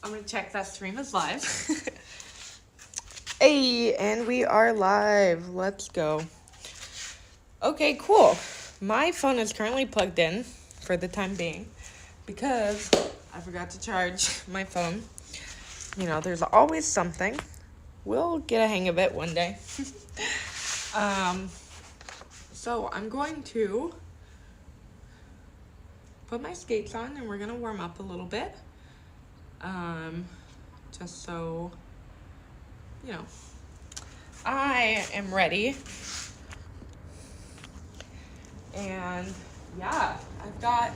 I'm gonna check that stream is live. Hey, and we are live. Let's go. Okay, cool. My phone is currently plugged in for the time being because I forgot to charge my phone. You know, there's always something. We'll get a hang of it one day. So I'm going to put my skates on and we're gonna warm up a little bit. Just so, you know, I am ready. And yeah, I've got,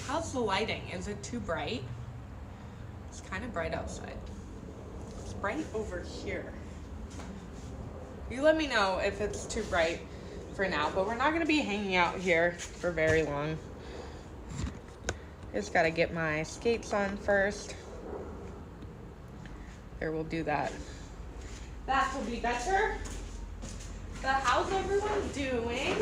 how's the lighting? Is it too bright? It's kind of bright outside. It's bright over here. You let me know if it's too bright for now, but we're not gonna be hanging out here for very long. Just gotta get my skates on first. There, we'll do that. That will be better. But how's everyone doing?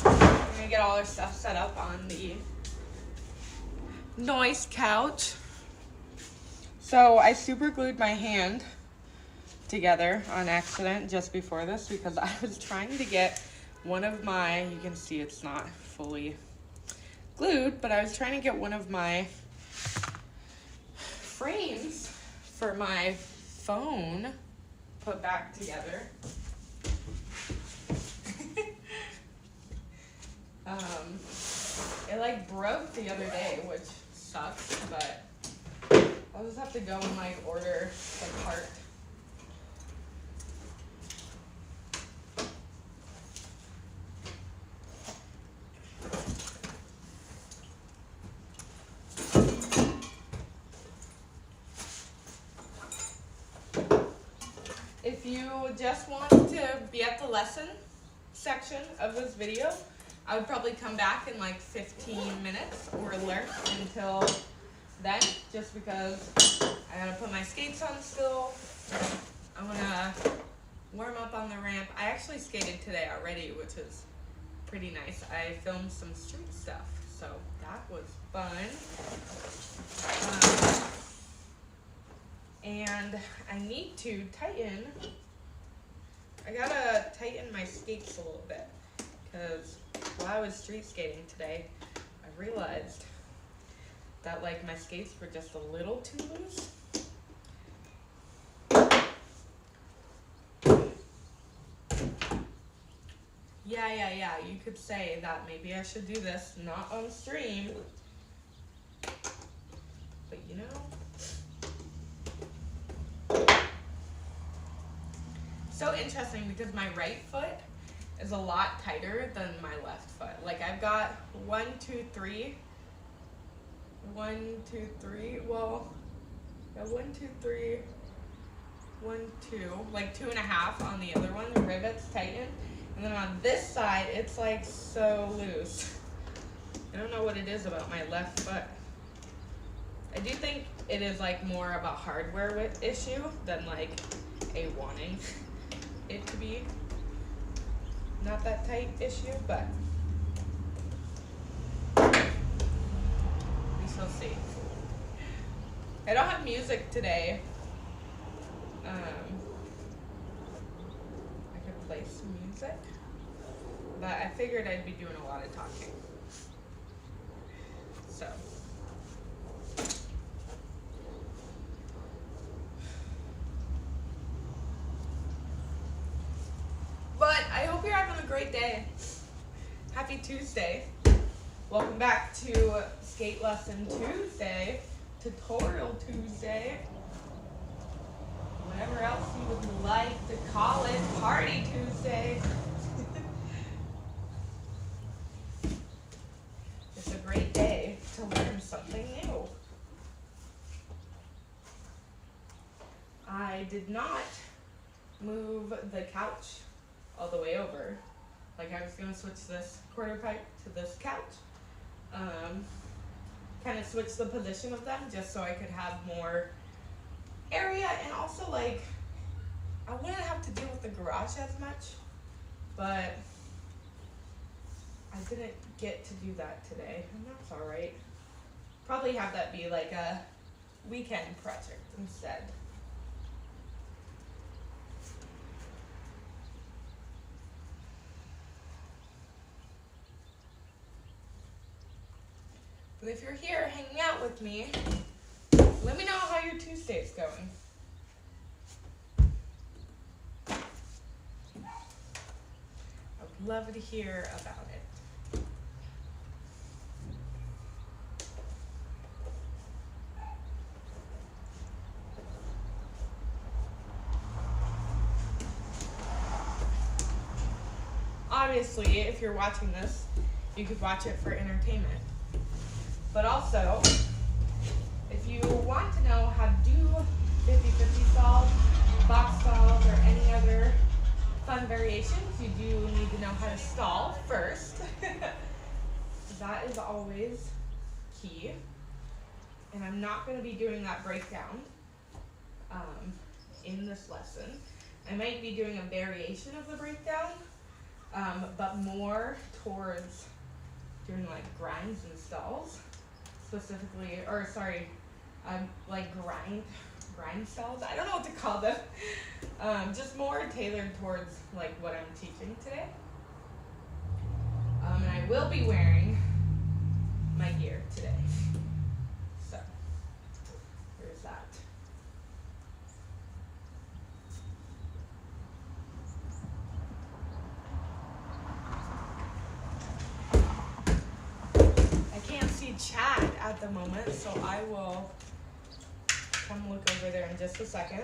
We're gonna get all our stuff set up on the noise couch. So I super glued my hand together on accident just before this because I was trying to get one of my, you can see it's not fully glued, but I was trying to get one of my frames for my phone put back together. It like broke the other day, which sucks, but I'll just have to go and like order the part. If you just want to be at the lesson section of this video, I would probably come back in like 15 minutes or lurk until then, just because I gotta put my skates on still. I'm gonna warm up on the ramp. I actually skated today already, which is pretty nice. I filmed some street stuff, so that was fun. And I need to tighten, I gotta tighten my skates a little bit, because while I was street skating today, I realized that like my skates were just a little too loose. Yeah, you could say that maybe I should do this, not on stream, but you know. So interesting because my right foot is a lot tighter than my left foot. Like I've got 1, 2, 3. 1, 2, 3. Well, yeah, 1, 2, 3. 1, 2. Like 2.5 on the other one. The rivets tighten. And then on this side, it's like so loose. I don't know what it is about my left foot. I do think it is like more of a hardware issue than like a wanting it to be not that tight issue, but we shall see. I don't have music today. I could play some music, but I figured I'd be doing a lot of talking. So. But I hope you're having a great day. Happy Tuesday. Welcome back to Skate Lesson Tuesday, Tutorial Tuesday, whatever else you would like to call it, Party Tuesday. It's a great day to learn something new. I did not move the couch all the way over. Like I was gonna switch this quarter pipe to this couch. Kind of switch the position of them just so I could have more area, and also like I wouldn't have to deal with the garage as much, but I didn't get to do that today, and that's all right. probably have that be like a weekend project instead. But if you're here hanging out with me, let me know how your Tuesday's going. I would love to hear about it. Obviously, if you're watching this, you could watch it for entertainment. But also, if you want to know how to do 50-50 solve, box solve, or any other fun variations, you do need to know how to stall first. That is always key. And I'm not going to be doing that breakdown in this lesson. I might be doing a variation of the breakdown, but more towards doing like grinds and stalls, specifically, or sorry, like grind stalls. I don't know what to call them. Just more tailored towards like what I'm teaching today. And I will be wearing my gear today. So there's that. I can't see Chad at the moment, so I will come look over there in just a second.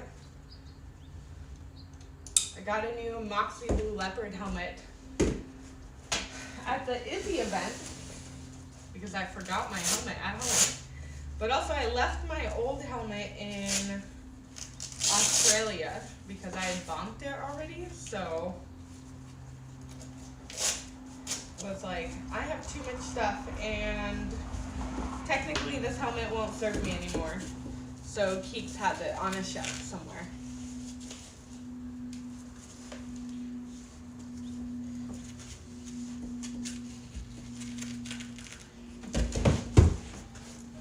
I got a new Moxie Blue Leopard helmet at the Izzy event because I forgot my helmet at home. But also I left my old helmet in Australia because I had bonked it already, so I was like, I have too much stuff and technically this helmet won't serve me anymore. So Keeks has it on a shelf somewhere.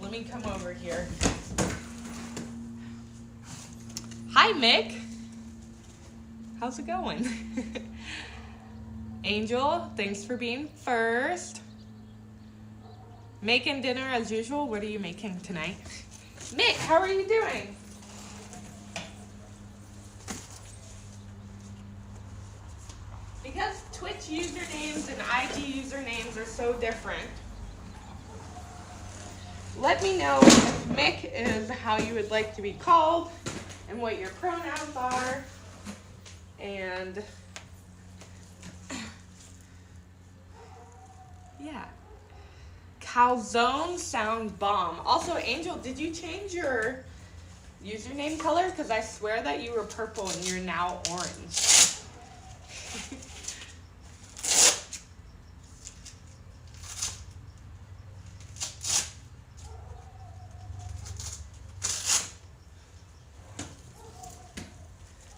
Let me come over here. Hi, Mick. How's it going? Angel, thanks for being first. Making dinner as usual. What are you making tonight? Mick, how are you doing? Because Twitch usernames and IG usernames are so different, let me know if Mick is how you would like to be called and what your pronouns are. And yeah. Calzone sound bomb. Also, Angel, did you change your username color? Because I swear that you were purple and you're now orange.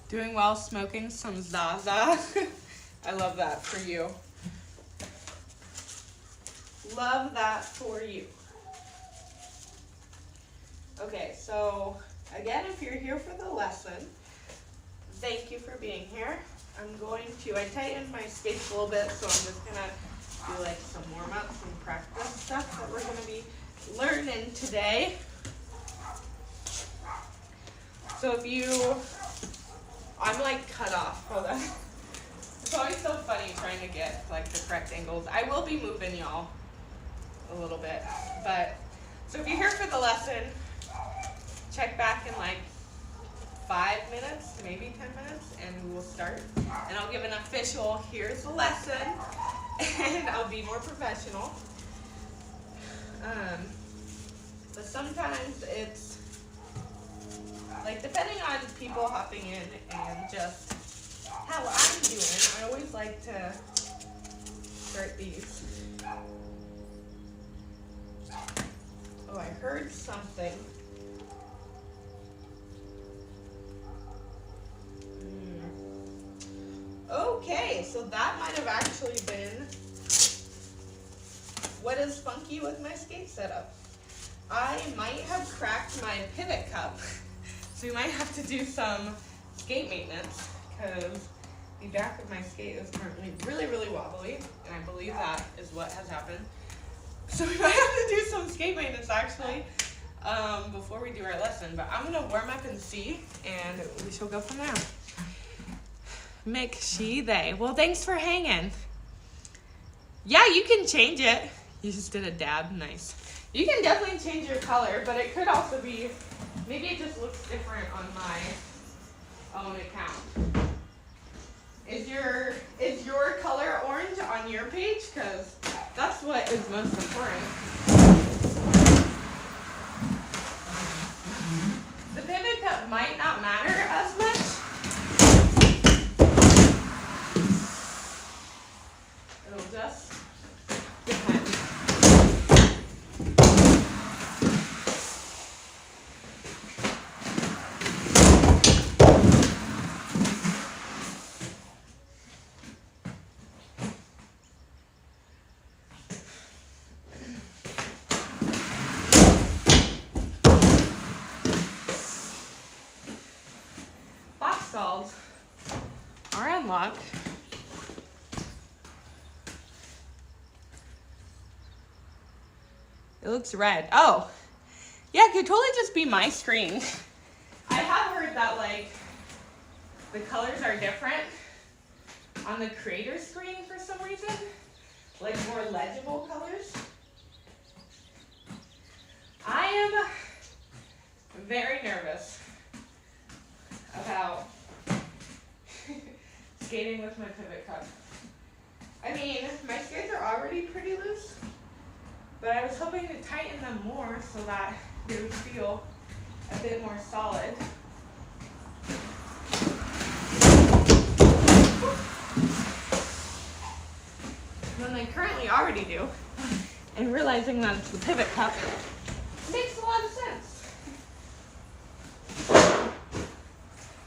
Doing well, smoking some Zaza. I love that for you. Love that for you. Okay, so again, if you're here for the lesson, thank you for being here. I tightened my skates a little bit, so I'm just gonna do like some warm-up, some practice stuff that we're gonna be learning today. So I'm like cut off, hold on. It's always so funny trying to get like the correct angles. I will be moving y'all a little bit, but so if you're here for the lesson, check back in like 5 minutes, maybe 10 minutes, and we will start. And I'll give an official, here's the lesson, and I'll be more professional. But sometimes it's like, depending on people hopping in and just how I'm doing, I always like to start these. Oh, I heard something. Okay, so that might have actually been what is funky with my skate setup. I might have cracked my pivot cup. So we might have to do some skate maintenance because the back of my skate is currently really, really wobbly. And I believe that is what has happened. So we might have to do some skate maintenance actually before we do our lesson. But I'm gonna warm up and see, and we shall go from there. Mick, she, they. Well, thanks for hanging. Yeah, you can change it. You just did a dab, nice. You can definitely change your color, but it could also be, maybe it just looks different on my own account. Is your color orange on your page? Because that's what is most important. The pivot cup might not matter as much. It'll just depend. Box stalls are unlocked. It looks red. Oh, yeah, it could totally just be my screen. I have heard that, like, the colors are different on the creator screen for some reason. Like, more legible colors. I am very nervous about skating with my pivot cup. I mean, my skates are already pretty loose. But I was hoping to tighten them more so that they would feel a bit more solid. Than they currently already do. And realizing that it's the pivot cup makes a lot of sense.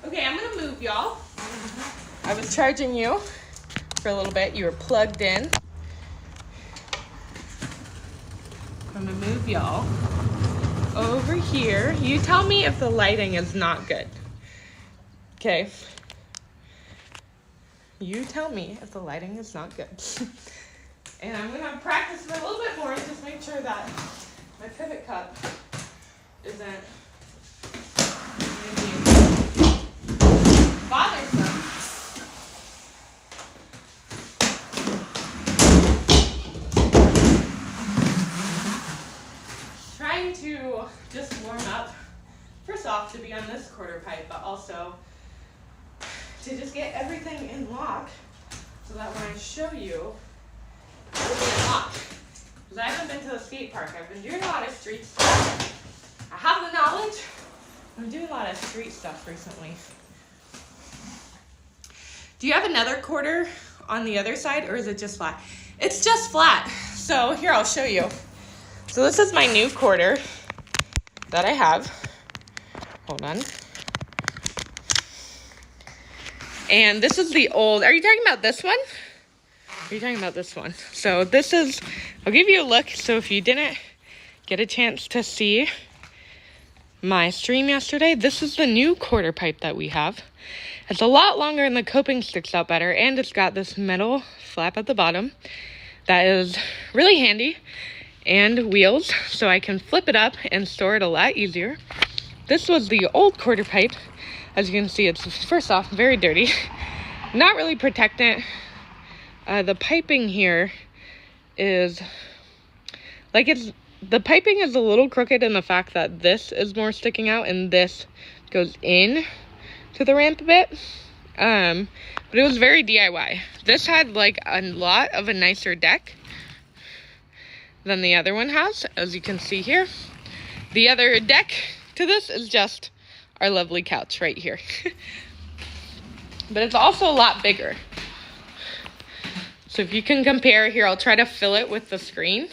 Okay, I'm gonna move y'all. I was charging you for a little bit. You were plugged in. I'm gonna move y'all over here. You tell me if the lighting is not good. Okay. You tell me if the lighting is not good. And I'm gonna practice it a little bit more and just make sure that my pivot cup isn't maybe bothersome. Trying to just warm up, first off, to be on this quarter pipe, but also to just get everything in lock so that when I show you, it'll be in lock. Because I haven't been to the skate park. I've been doing a lot of street stuff. I have the knowledge. I'm doing a lot of street stuff recently. Do you have another quarter on the other side, or is it just flat? It's just flat. So here, I'll show you. So this is my new quarter that I have. Hold on. And this is the old, are you talking about this one? Are you talking about this one? So this is, I'll give you a look. So if you didn't get a chance to see my stream yesterday, this is the new quarter pipe that we have. It's a lot longer and the coping sticks out better. And it's got this metal flap at the bottom that is really handy. And wheels, so I can flip it up and store it a lot easier. This was the old quarter pipe. As you can see, it's first off very dirty, not really protectant. The piping here is like the piping is a little crooked in the fact that this is more sticking out and this goes in to the ramp a bit. But it was very DIY. This had like a lot of a nicer deck than the other one has, as you can see here. The other deck to this is just our lovely couch right here. But it's also a lot bigger. So if you can compare here, I'll try to fill it with the screen.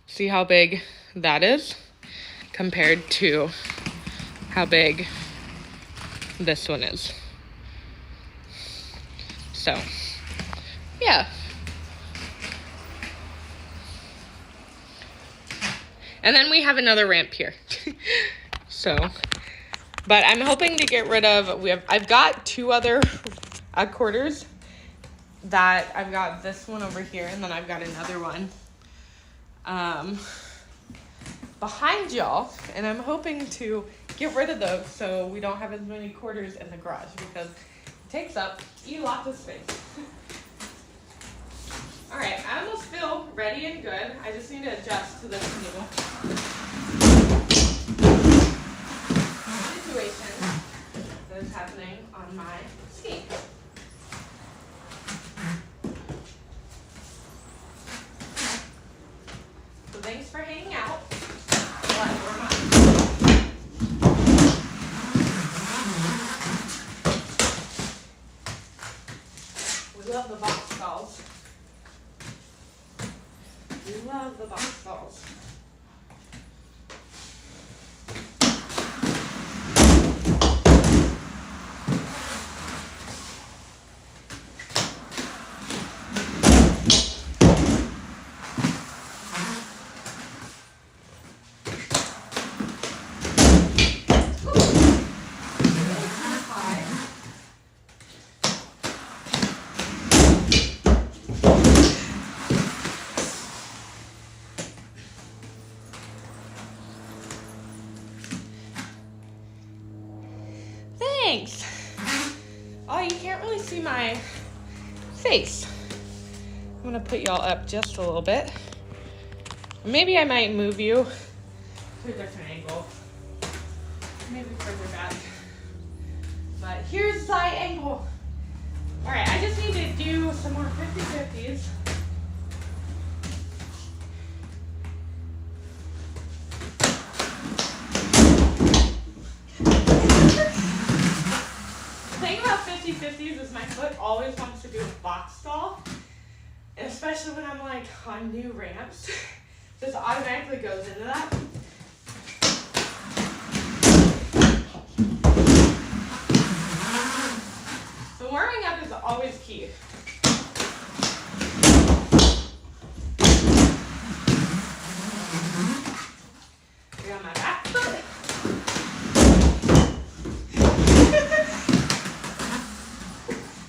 See how big that is compared to how big this one is. So, yeah. And then we have another ramp here. So, but I'm hoping to get rid of, I've got 2 other quarters that I've got this one over here, and then I've got another one behind y'all, and I'm hoping to get rid of those so we don't have as many quarters in the garage because it takes up a lot of space. All right, I almost feel ready and good. I just need to adjust to this new situation that is happening on my skate. So thanks for hanging out. We love the box stalls. We love the box stalls. Thanks. Oh, you can't really see my face. I'm gonna put y'all up just a little bit. Maybe I might move you to a different angle. Maybe further back. But here's side angle. All right, I just need to do some more 50-50s. The thing about 50-50s is my foot always wants to do a box stall, and especially when I'm like on new ramps, just automatically goes into that. So warming up is always key. I got my back foot.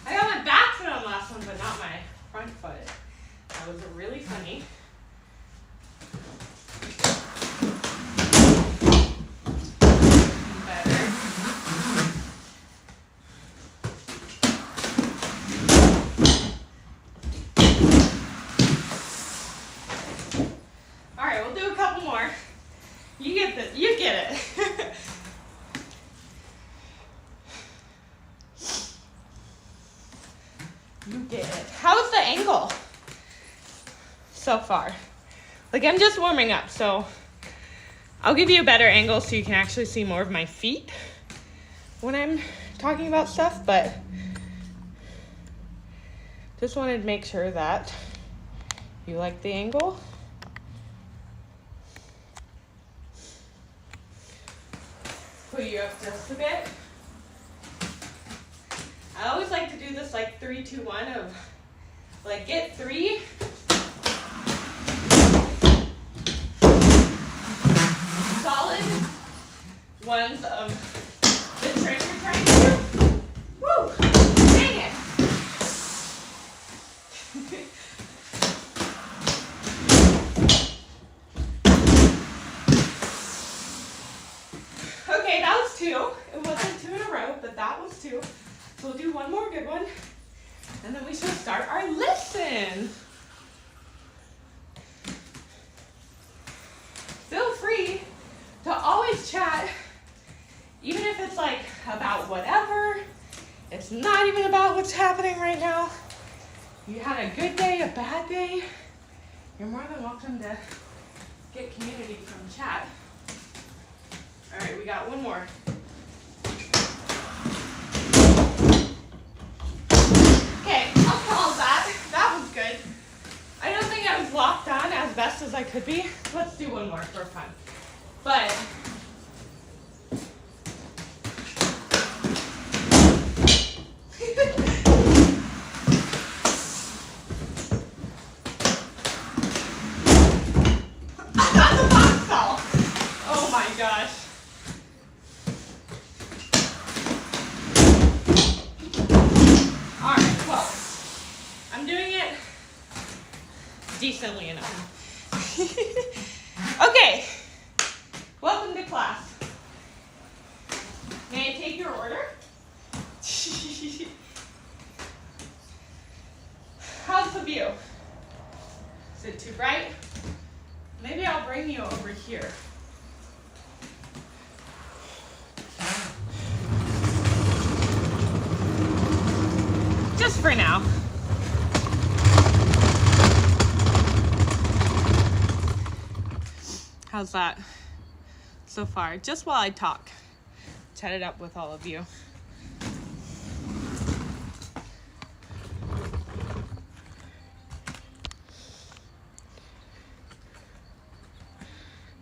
I got my back foot on the last one, but not my front foot. That was really funny. Better. All right, we'll do a couple more. You get it. You get it. You get it. How's the angle so far? Like, I'm just warming up, so I'll give you a better angle so you can actually see more of my feet when I'm talking about stuff, but just wanted to make sure that you like the angle. Put you up just a bit. I always like to do this like 3, 2, 1 of like get 3. Solid ones of the trick you're trying to do. Woo! Dang it! Okay, that was 2. It wasn't 2 in a row, but that was 2. So we'll do one more good one, and then we shall start our lesson. Feel free to always chat, even if it's like about whatever. It's not even about what's happening right now. You had a good day, a bad day. You're more than welcome to get community from chat. All right, we got one more. Okay, I'll call that. That was good. I don't think I was locked on as best as I could be. Let's do one more for fun. But I got the box stall. decently enough. Okay, welcome to class. May I take your order? How's the view? Is it too bright? Maybe I'll bring you over here. Just for now. How's that so far? Just while I talk, chat it up with all of you.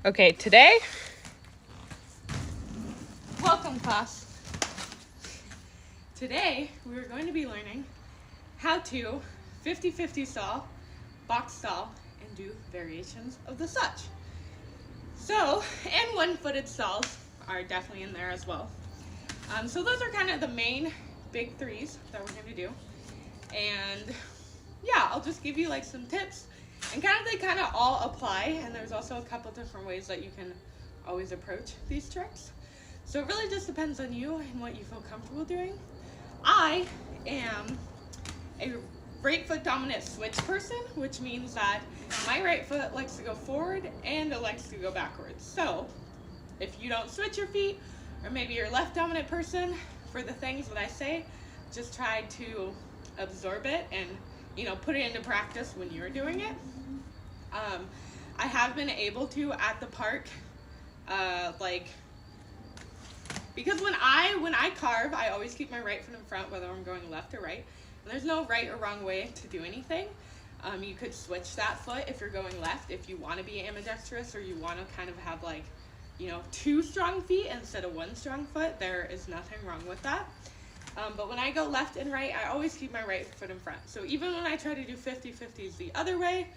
Okay, today, welcome class. Today, we're going to be learning how to 50-50 stall, box stall, and do variations of the such. So, and one-footed stalls are definitely in there as well. So those are kind of the main big threes that we're going to do. And yeah, I'll just give you like some tips. And they kind of all apply, and there's also a couple different ways that you can always approach these tricks. So it really just depends on you and what you feel comfortable doing. I am a right foot dominant switch person, which means that my right foot likes to go forward and it likes to go backwards. So if you don't switch your feet, or maybe you're a left dominant person, for the things that I say, just try to absorb it and put it into practice when you're doing it. I have been able to at the park, because when I carve, I always keep my right foot in front, whether I'm going left or right. And there's no right or wrong way to do anything. You could switch that foot if you're going left, if you want to be ambidextrous, or you want to kind of have two strong feet instead of one strong foot. There is nothing wrong with that. But when I go left and right, I always keep my right foot in front. So even when I try to do 50-50s the other way,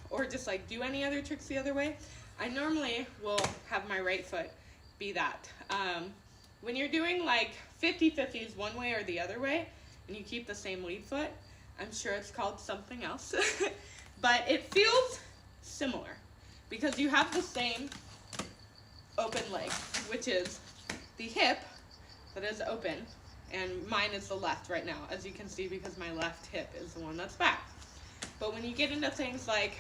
or just do any other tricks the other way, I normally will have my right foot be that. When you're doing 50-50s one way or the other way, and you keep the same lead foot, I'm sure it's called something else, but it feels similar because you have the same open leg, which is the hip that is open, and mine is the left right now, as you can see, because my left hip is the one that's back. But when you get into things like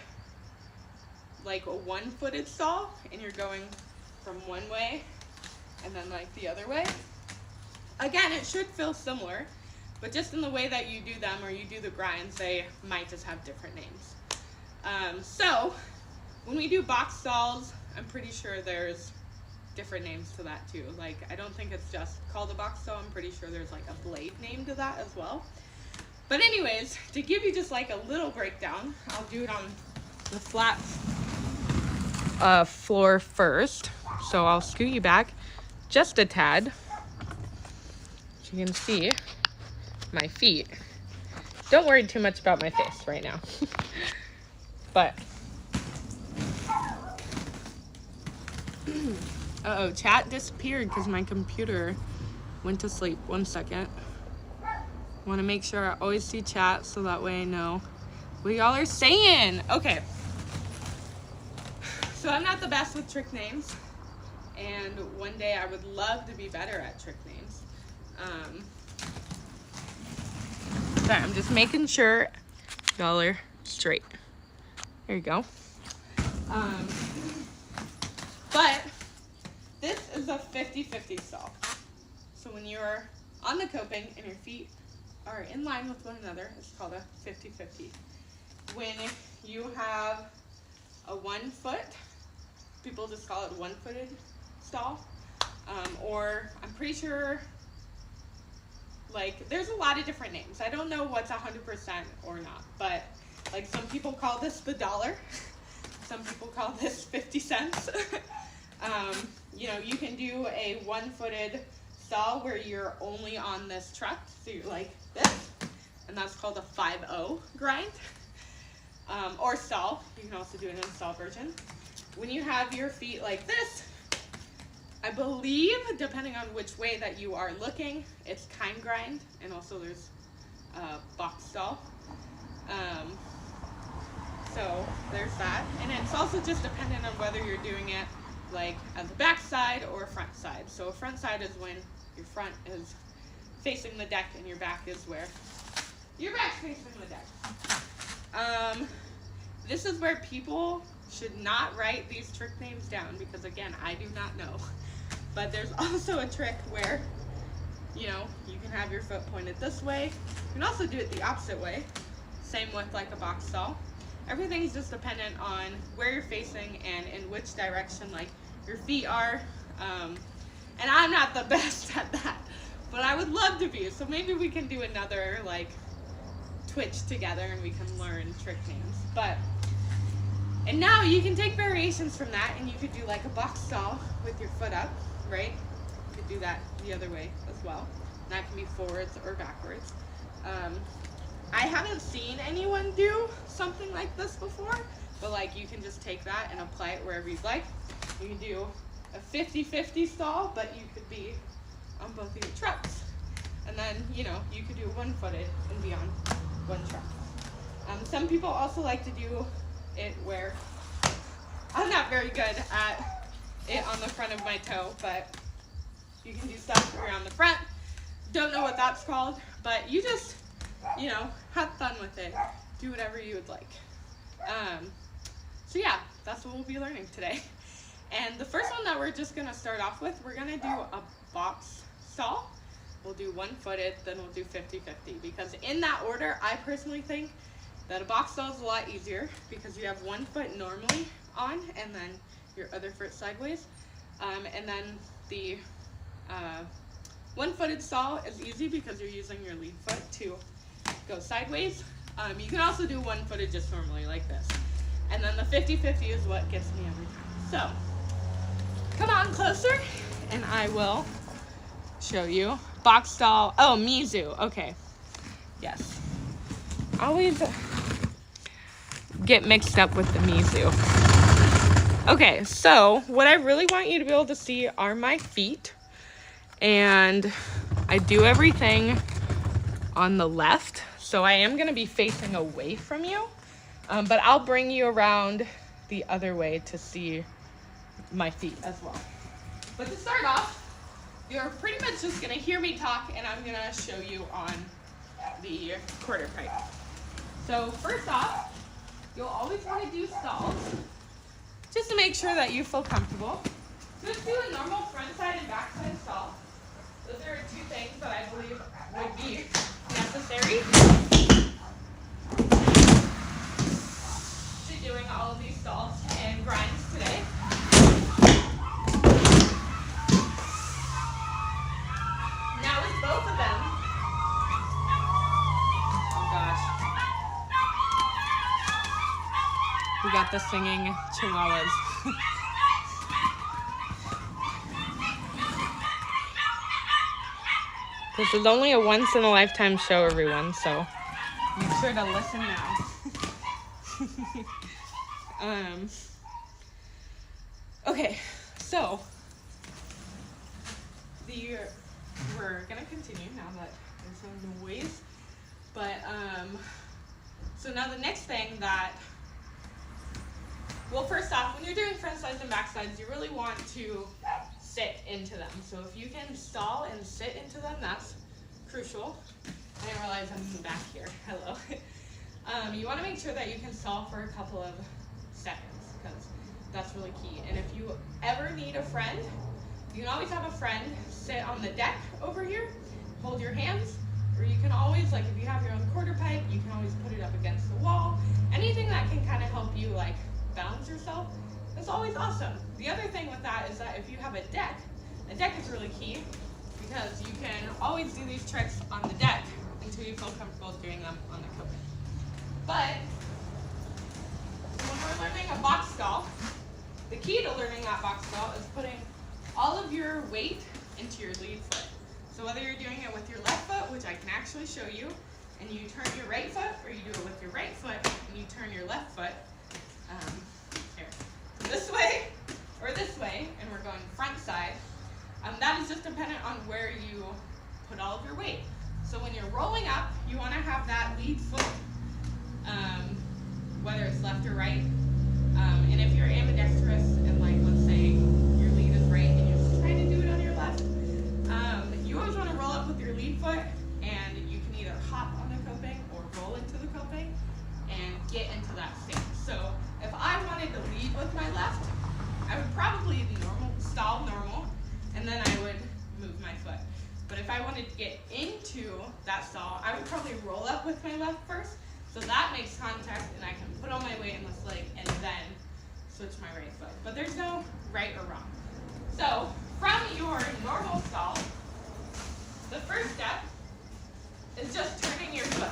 a one-footed stall, and you're going from one way and then the other way, again, it should feel similar, but just in the way that you do them, or you do the grinds, they might just have different names. So when we do box stalls, I'm pretty sure there's different names to that too. I don't think it's just called a box stall. I'm pretty sure there's a blade name to that as well. But anyways, to give you just a little breakdown, I'll do it on the flat floor first. So I'll scoot you back just a tad. As you can see, my feet. Don't worry too much about my face right now. But uh-oh, chat disappeared because my computer went to sleep. 1 second. Want to make sure I always see chat so that way I know what y'all are saying. Okay. So I'm not the best with trick names, and one day I would love to be better at trick names. Sorry, I'm just making sure y'all are straight. There you go. But this is a 50-50 stall. So when you're on the coping and your feet are in line with one another, it's called a 50-50. When you have a 1 foot, people just call it one-footed stall. Or I'm pretty sure, there's a lot of different names. I don't know what's 100% or not, but some people call this the dollar. Some people call this 50 cents. You can do a one-footed stall where you're only on this truck, so you're like this, and that's called a 5-0 grind. Or stall. You can also do an install version. When you have your feet like this, I believe, depending on which way that you are looking, it's kind grind, and also there's box stall. So there's that. And it's also just dependent on whether you're doing it like as a back side or a front side. So a front side is when your front is facing the deck and your back is where your back's facing the deck. This is where people should not write these trick names down because, again, I do not know. But there's also a trick where, you know, you can have your foot pointed this way. You can also do it the opposite way. Same with like a box stall. Everything's just dependent on where you're facing and in which direction like your feet are. And I'm not the best at that, but I would love to be. So maybe we can do another like Twitch together and we can learn trick names. And now you can take variations from that and you could do like a box stall with your foot up, right? You could do that the other way as well. And that can be forwards or backwards. I haven't seen anyone do something like this before, but like you can just take that and apply it wherever you'd like. You can do a 50-50 stall, but you could be on both of your trucks. And then, you know, you could do one-footed and be on one truck. Some people also like to do it where I'm not very good at it on the front of my toe, but you can do stuff where you're on the front. Don't know what that's called, but you just, you know, have fun with it. Do whatever you would like. So yeah, that's what we'll be learning today. And the first one that we're just gonna start off with, we're gonna do a box stall. We'll do one-footed, then we'll do 50-50, because in that order, I personally think that a box stall is a lot easier because you have one foot normally on and then your other foot sideways. And then the one-footed stall is easy because you're using your lead foot to go sideways. You can also do one-footed just normally like this. And then the 50-50 is what gets me every time. So, come on closer and I will show you. Box stall, oh, Mizou, okay. Yes. Always get mixed up with the Mizou. Okay, so what I really want you to be able to see are my feet. And I do everything on the left. So I am gonna be facing away from you, but I'll bring you around the other way to see my feet as well. But to start off, you're pretty much just gonna hear me talk and I'm gonna show you on the quarter pipe. So first off, you'll always wanna do stalls, just to make sure that you feel comfortable. Just do a normal front side and back side stall. Those are two things that I believe would be necessary to doing all of these stalls and grinds today. Now with both of them, oh gosh, we got the singing chihuahuas. This is only a once-in-a-lifetime show, everyone, so make sure to listen now. Okay, so we're gonna continue now that there's some noise. But so now the next thing that, well, first off, when you're doing front sides and back sides, you really want to sit into them. So if you can stall and sit into them, that's crucial. I didn't realize I'm back here. Hello. You want to make sure that you can stall for a couple of seconds because that's really key. And if you ever need a friend, you can always have a friend sit on the deck over here, hold your hands, or you can always, like if you have your own quarter pipe, you can always put it up against the wall. Anything that can kind of help you like balance yourself is always awesome. The other thing with that is that if you have a deck is really key because you can always do these tricks on the deck until you feel comfortable doing them on the coping. But when we're learning a box stall, the key to learning that box stall is putting all of your weight into your lead foot. So whether you're doing it with your left foot, which I can actually show you, and you turn your right foot, or you do it with your right foot and you turn your left foot, here, this way or this way, and we're going front side. That is just dependent on where you put all of your weight. So when you're rolling up, you want to have that lead foot whether it's left or right. And if you're ambidextrous and like let's say your lead is right and you're just trying to do it on your left, you always want to roll up with your lead foot, and you can either hop on the coping or roll into the coping and get into that stance. So if I wanted to lead with my left, I would probably stall normal, and then I would move my foot. But if I wanted to get into that stall, I would probably roll up with my left first, so that makes contact and I can put all my weight in this leg and then switch my right foot. But there's no right or wrong. So from your normal stall, the first step is just turning your foot.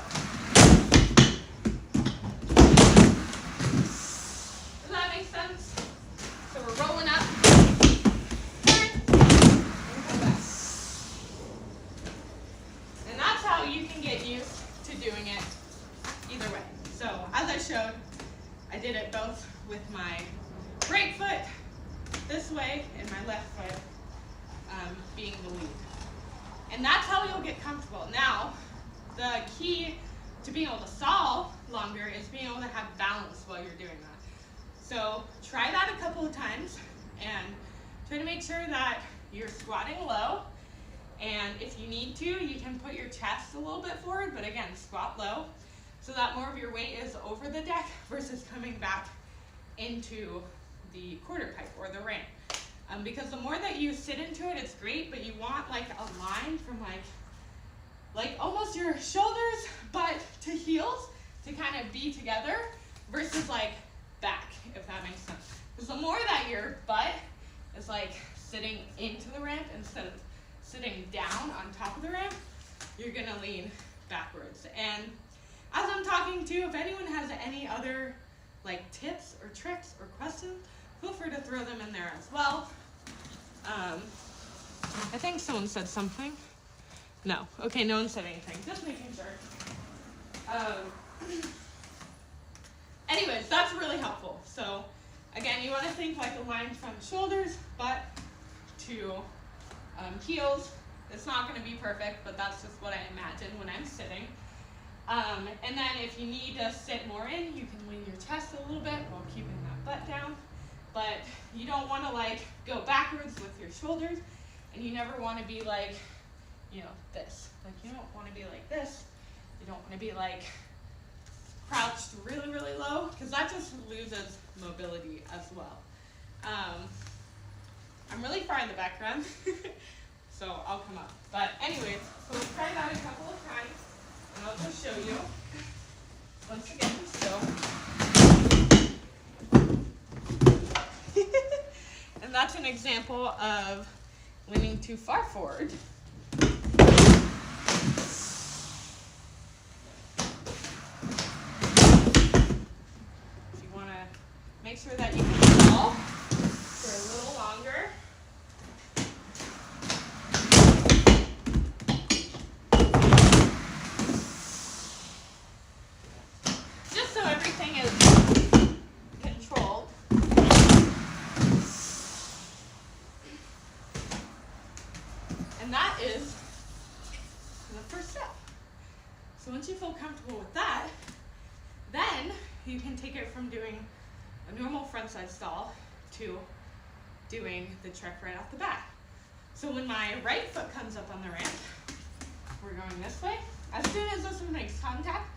Does that make sense? So we're rolling up, turn, and come back. And that's how you can get used to doing it either way. So as I showed, I did it both with my right foot this way and my left foot being the lead. And that's how you'll get comfortable. Now, the key to being able to stall longer is being able to have balance while you're doing that. So try that a couple of times and try to make sure that you're squatting low. And if you need to, you can put your chest a little bit forward, but again, squat low so that more of your weight is over the deck versus coming back into the quarter pipe or the ramp. Because the more that you sit into it, it's great, but you want like a line from like almost your shoulders, butt to heels to kind of be together versus like back, if that makes sense. Because the more that your butt is like sitting into the ramp instead of sitting down on top of the ramp, you're gonna lean backwards. And as I'm talking to, if anyone has any other like tips or tricks or questions, feel free to throw them in there as well. I think someone said something. No. Okay, no one said anything. Just making sure. Anyways, that's really helpful. So again, you want to think like a line from shoulders, butt to heels. It's not going to be perfect, but that's just what I imagine when I'm sitting. And then if you need to sit more in, you can lean your chest a little bit while keeping that butt down. But you don't want to like go backwards with your shoulders, and you never want to be like, you know, this. Like you don't want to be like this. You don't want to be like crouched really, really low, because that just loses mobility as well. I'm really far in the background, so I'll come up. But anyways, so we'll try that a couple of times, and I'll just show you. Once again, so. And that's an example of leaning too far forward. If you want to make sure that you can stall for a little longer. Just so everything is controlled. And that is the first step. So once you feel comfortable with that, then you can take it from doing a normal front side stall to doing the trick right off the bat. So when my right foot comes up on the ramp, we're going this way. As soon as this one makes contact,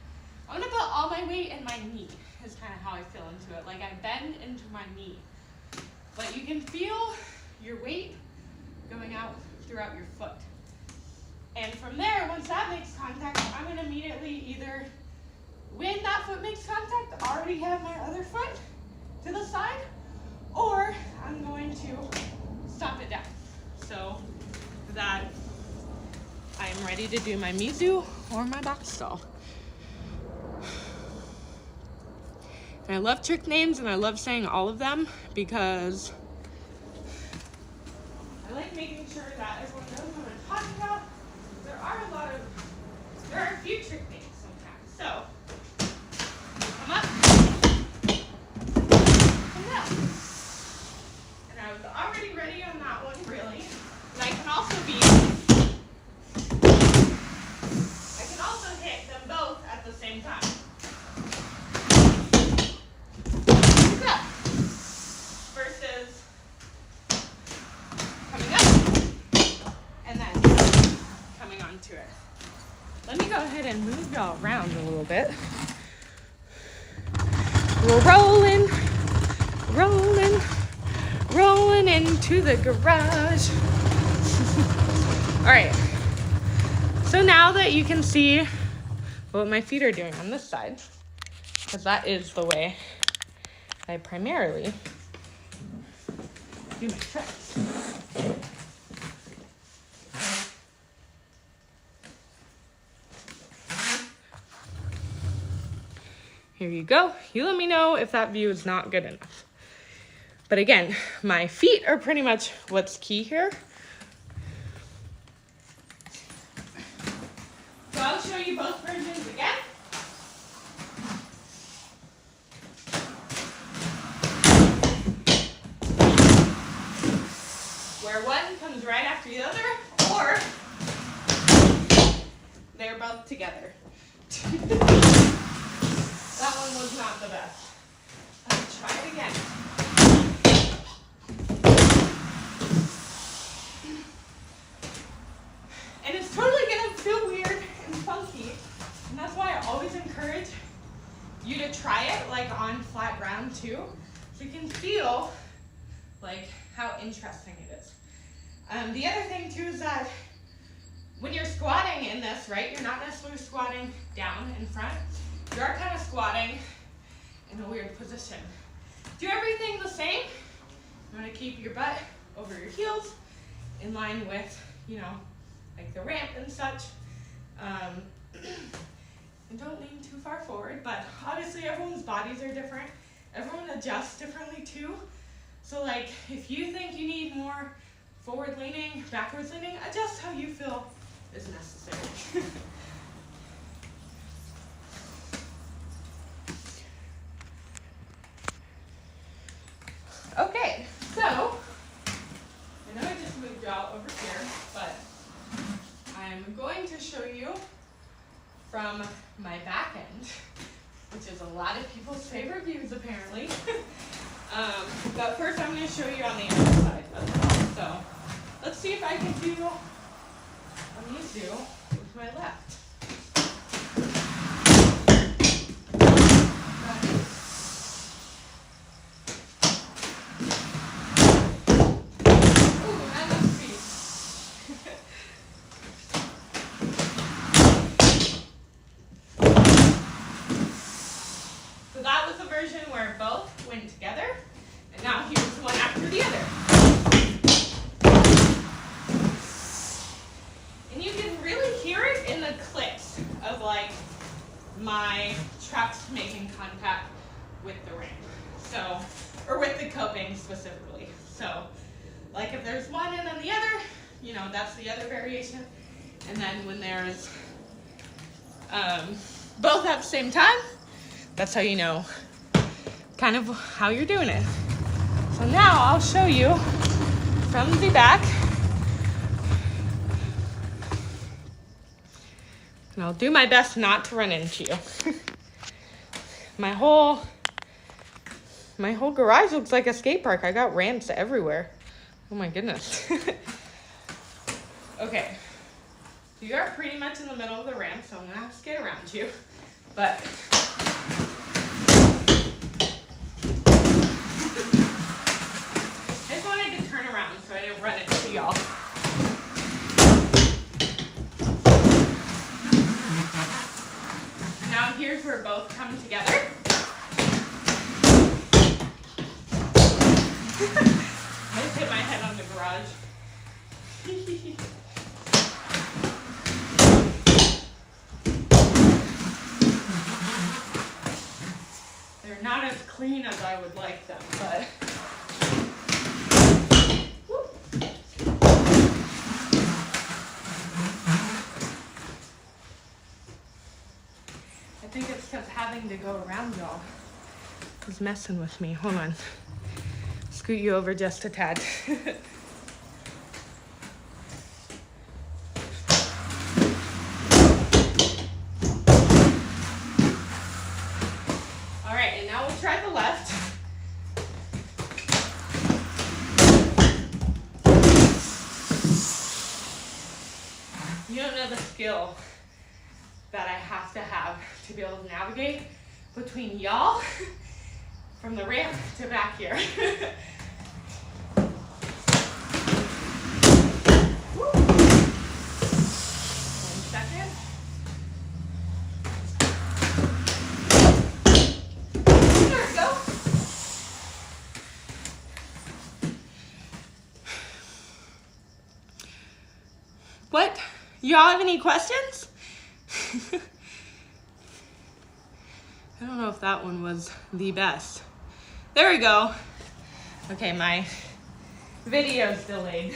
I'm gonna put all my weight in my knee, is kind of how I feel into it. Like I bend into my knee. But you can feel your weight going out throughout your foot. And from there, once that makes contact, I'm going to immediately either, when that foot makes contact, already have my other foot to the side, or I'm going to stop it down. So that I am ready to do my Mizou or my box stall. And I love trick names, and I love saying all of them because I like making sure that everyone knows what I'm talking about. There are a few trick names sometimes. So, come up, come down. And I was already ready on that one, really. And I can also hit them both at the same time. go ahead and move y'all around a little bit. We're rolling into the garage. All right. So now that you can see what my feet are doing on this side, because that is the way I primarily do my tricks. Here you go. You let me know if that view is not good enough. But again, my feet are pretty much what's key here. So I'll show you both versions again. Where one comes right after the other, or they're both together. That one was not the best. Let's try it again. And it's totally gonna feel weird and funky. And that's why I always encourage you to try it like on flat ground too. So you can feel like how interesting it is. The other thing too is that when you're squatting in this, right, you're not necessarily squatting down in front. You are kind of squatting in a weird position. Do everything the same. You want to keep your butt over your heels in line with, you know, like the ramp and such. And don't lean too far forward, but obviously everyone's bodies are different. Everyone adjusts differently too. So like if you think you need more forward leaning, backwards leaning, adjust how you feel is necessary. Okay, so I know I just moved y'all over here, but I'm going to show you from my back end, which is a lot of people's favorite views apparently. But first I'm going to show you on the other side as well. So let's see if I can do a Mizou with my left. Where both went together, and now here's one after the other. And you can really hear it in the clicks of like my trucks making contact with the ramp. So, or with the coping specifically. So, like if there's one and then the other, you know, that's the other variation. And then when there's both at the same time, that's how you know kind of how you're doing it. So now I'll show you from the back. And I'll do my best not to run into you. My whole garage looks like a skate park. I got ramps everywhere. Oh my goodness. Okay. So you are pretty much in the middle of the ramp, so I'm gonna have to skate around you. But so I didn't run into y'all. Now here's where both come together. I just hit my head on the garage. They're not as clean as I would like them, but I think it's because having to go around y'all is messing with me. Hold on. Scoot you over just a tad. All right, and now we'll try the left. You don't know the skill to be able to navigate between y'all from the ramp to back here. What? Y'all have any questions? I don't know if that one was the best. There we go. Okay, my video's delayed.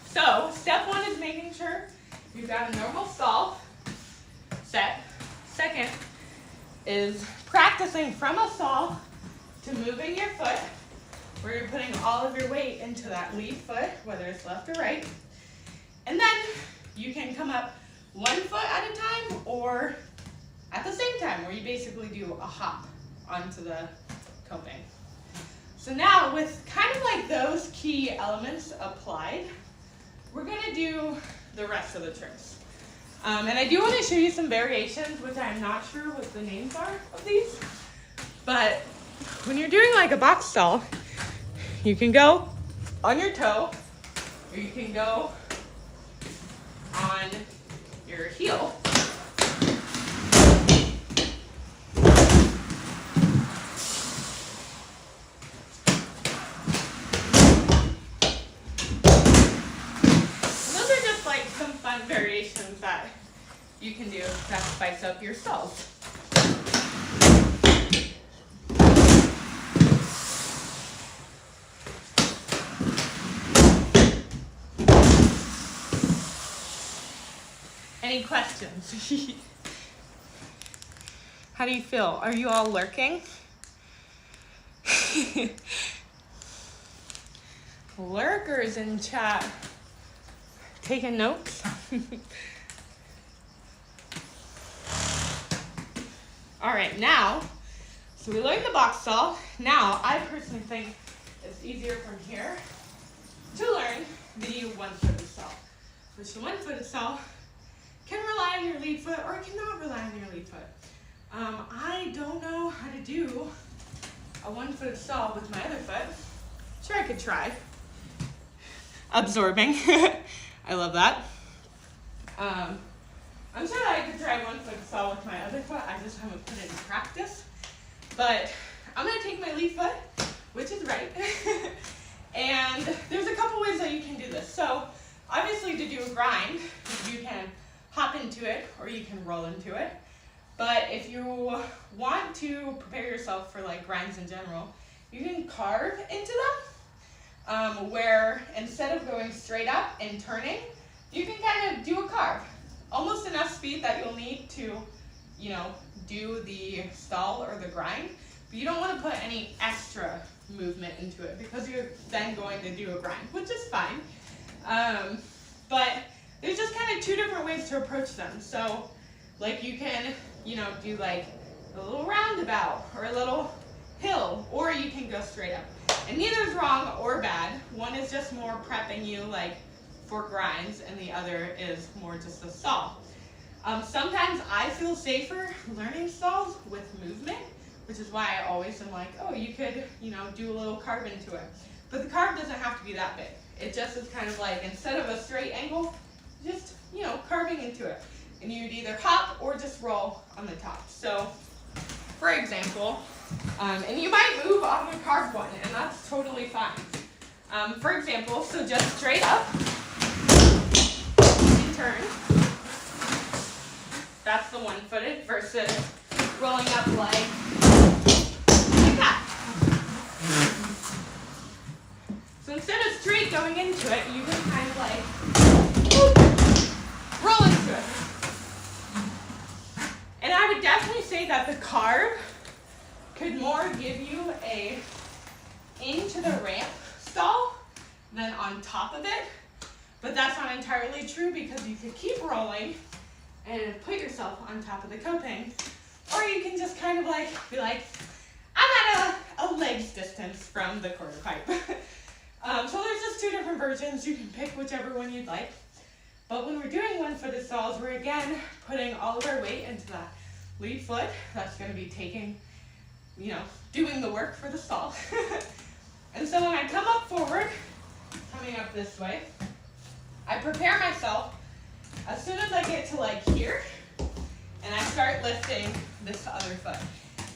So, step one is making sure you've got a normal stall set. Second is practicing from a stall to moving your foot, where you're putting all of your weight into that lead foot, whether it's left or right. And then you can come up one foot at a time or at the same time, where you basically do a hop onto the coping. So now with kind of like those key elements applied, we're gonna do the rest of the tricks. And I do want to show you some variations, which I'm not sure what the names are of these. But when you're doing like a box stall, you can go on your toe, or you can go on your heel. Those are just like some fun variations that you can do that spice up your stalls. Any questions? How do you feel? Are you all lurking? Lurkers in chat. Taking notes? All right, now, so we learned the box stall. Now, I personally think it's easier from here to learn the one-footed stall. Which the one-footed stall can rely on your lead foot or cannot rely on your lead foot. I don't know how to do a one-footed stall with my other foot. Sure, I could try. Absorbing. I love that. I'm sure I could try one-footed stall with my other foot. I just haven't put it in practice. But I'm going to take my lead foot, which is right. And there's a couple ways that you can do this. So obviously to do a grind, you can hop into it or you can roll into it. But if you want to prepare yourself for like grinds in general, you can carve into them, where instead of going straight up and turning, you can kind of do a carve. Almost enough speed that you'll need to, you know, do the stall or the grind, but you don't want to put any extra movement into it because you're then going to do a grind, which is fine. But there's just kind of two different ways to approach them. So like you can, you know, do like a little roundabout or a little hill, or you can go straight up. And neither is wrong or bad. One is just more prepping you like for grinds and the other is more just a stall. Sometimes I feel safer learning stalls with movement, which is why I always am like, oh, you could, you know, do a little carve into it. But the carve doesn't have to be that big. It just is kind of like, instead of a straight angle, just, you know, carving into it. And you'd either hop or just roll on the top. So, for example, and you might move on the carved one, and that's totally fine. For example, so just straight up and turn. That's the one-footed versus rolling up like that. So instead of straight going into it, you can kind of like roll into it. And I would definitely say that the carve could more give you a into the ramp stall than on top of it. But that's not entirely true because you could keep rolling and put yourself on top of the coping. Or you can just kind of like be like, I'm at a leg's distance from the quarter pipe. So there's just two different versions. You can pick whichever one you'd like. But when we're doing one-footed stalls, we're again putting all of our weight into that lead foot. That's going to be taking, doing the work for the stall. And so when I come up forward, coming up this way, I prepare myself as soon as I get to like here, and I start lifting this other foot.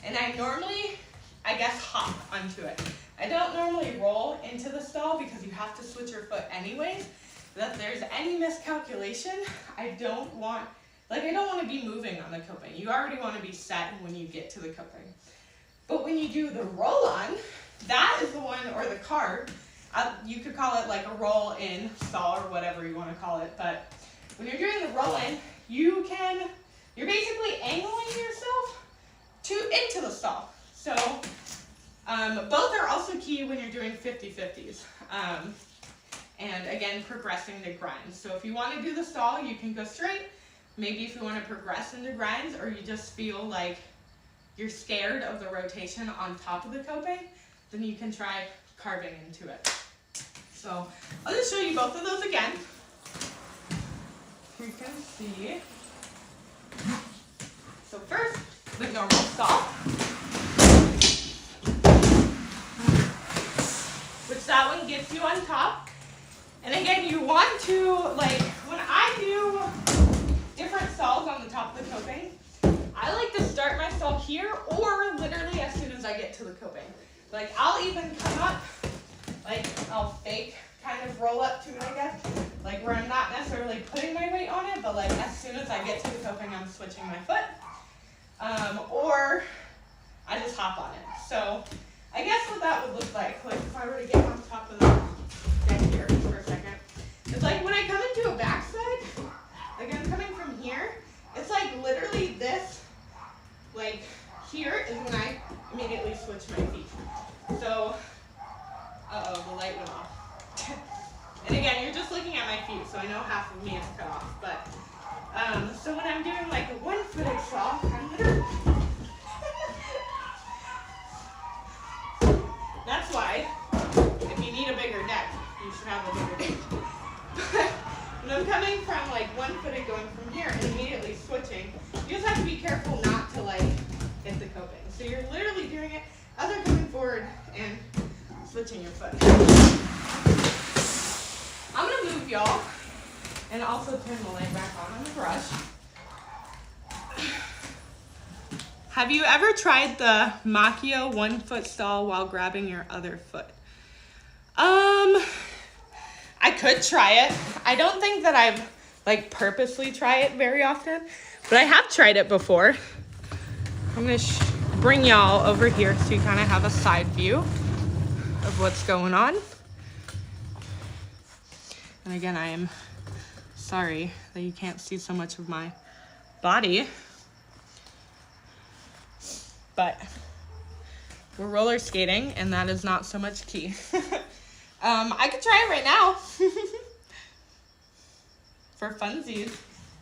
And I normally, I guess, hop onto it. I don't normally roll into the stall because you have to switch your foot anyways. That there's any miscalculation, I don't want to be moving on the coping. You already want to be set when you get to the coping. But when you do the roll on, that is the one, or the carve, you could call it like a roll in stall or whatever you want to call it. But when you're doing the roll in, you're basically angling yourself into the stall. So both are also key when you're doing 50-50s. And again, progressing to grinds. So if you want to do the stall, you can go straight. Maybe if you want to progress into grinds, or you just feel like you're scared of the rotation on top of the coping, then you can try carving into it. So I'll just show you both of those again. You can see. So first, the normal stall, which that one gets you on top. And again, you want to, like, when I do different stalls on the top of the coping, I like to start my stall here, or literally as soon as I get to the coping. Like, I'll even come up, like, I'll fake kind of roll up to it, I guess. Like, where I'm not necessarily putting my weight on it, but like, as soon as I get to the coping, I'm switching my foot. Or I just hop on it. So, I guess what that would look like if I were to get on top of the deck here for a second. It's like when I come into a backside, like I'm coming from here, it's like literally this, like here is when I immediately switch my feet. So, the light went off. And again, you're just looking at my feet, so I know half of me is cut off. But, so when I'm doing like a one-footed stall, I'm literally... That's why, if you need a bigger deck, you should have a bigger deck. But when I'm coming from like one-footed going from here and immediately switching, you just have to be careful not to like hit the coping. So you're literally doing it as I'm coming forward and switching your foot. I'm gonna move y'all and also turn the light back on the brush. Have you ever tried the Macchio 1-foot stall while grabbing your other foot? I could try it. I don't think that I've like purposely tried it very often, but I have tried it before. I'm gonna bring y'all over here so you kind of have a side view of what's going on. And again, I am sorry that you can't see so much of my body, but we're roller skating and that is not so much key. I could try it right now. For funsies,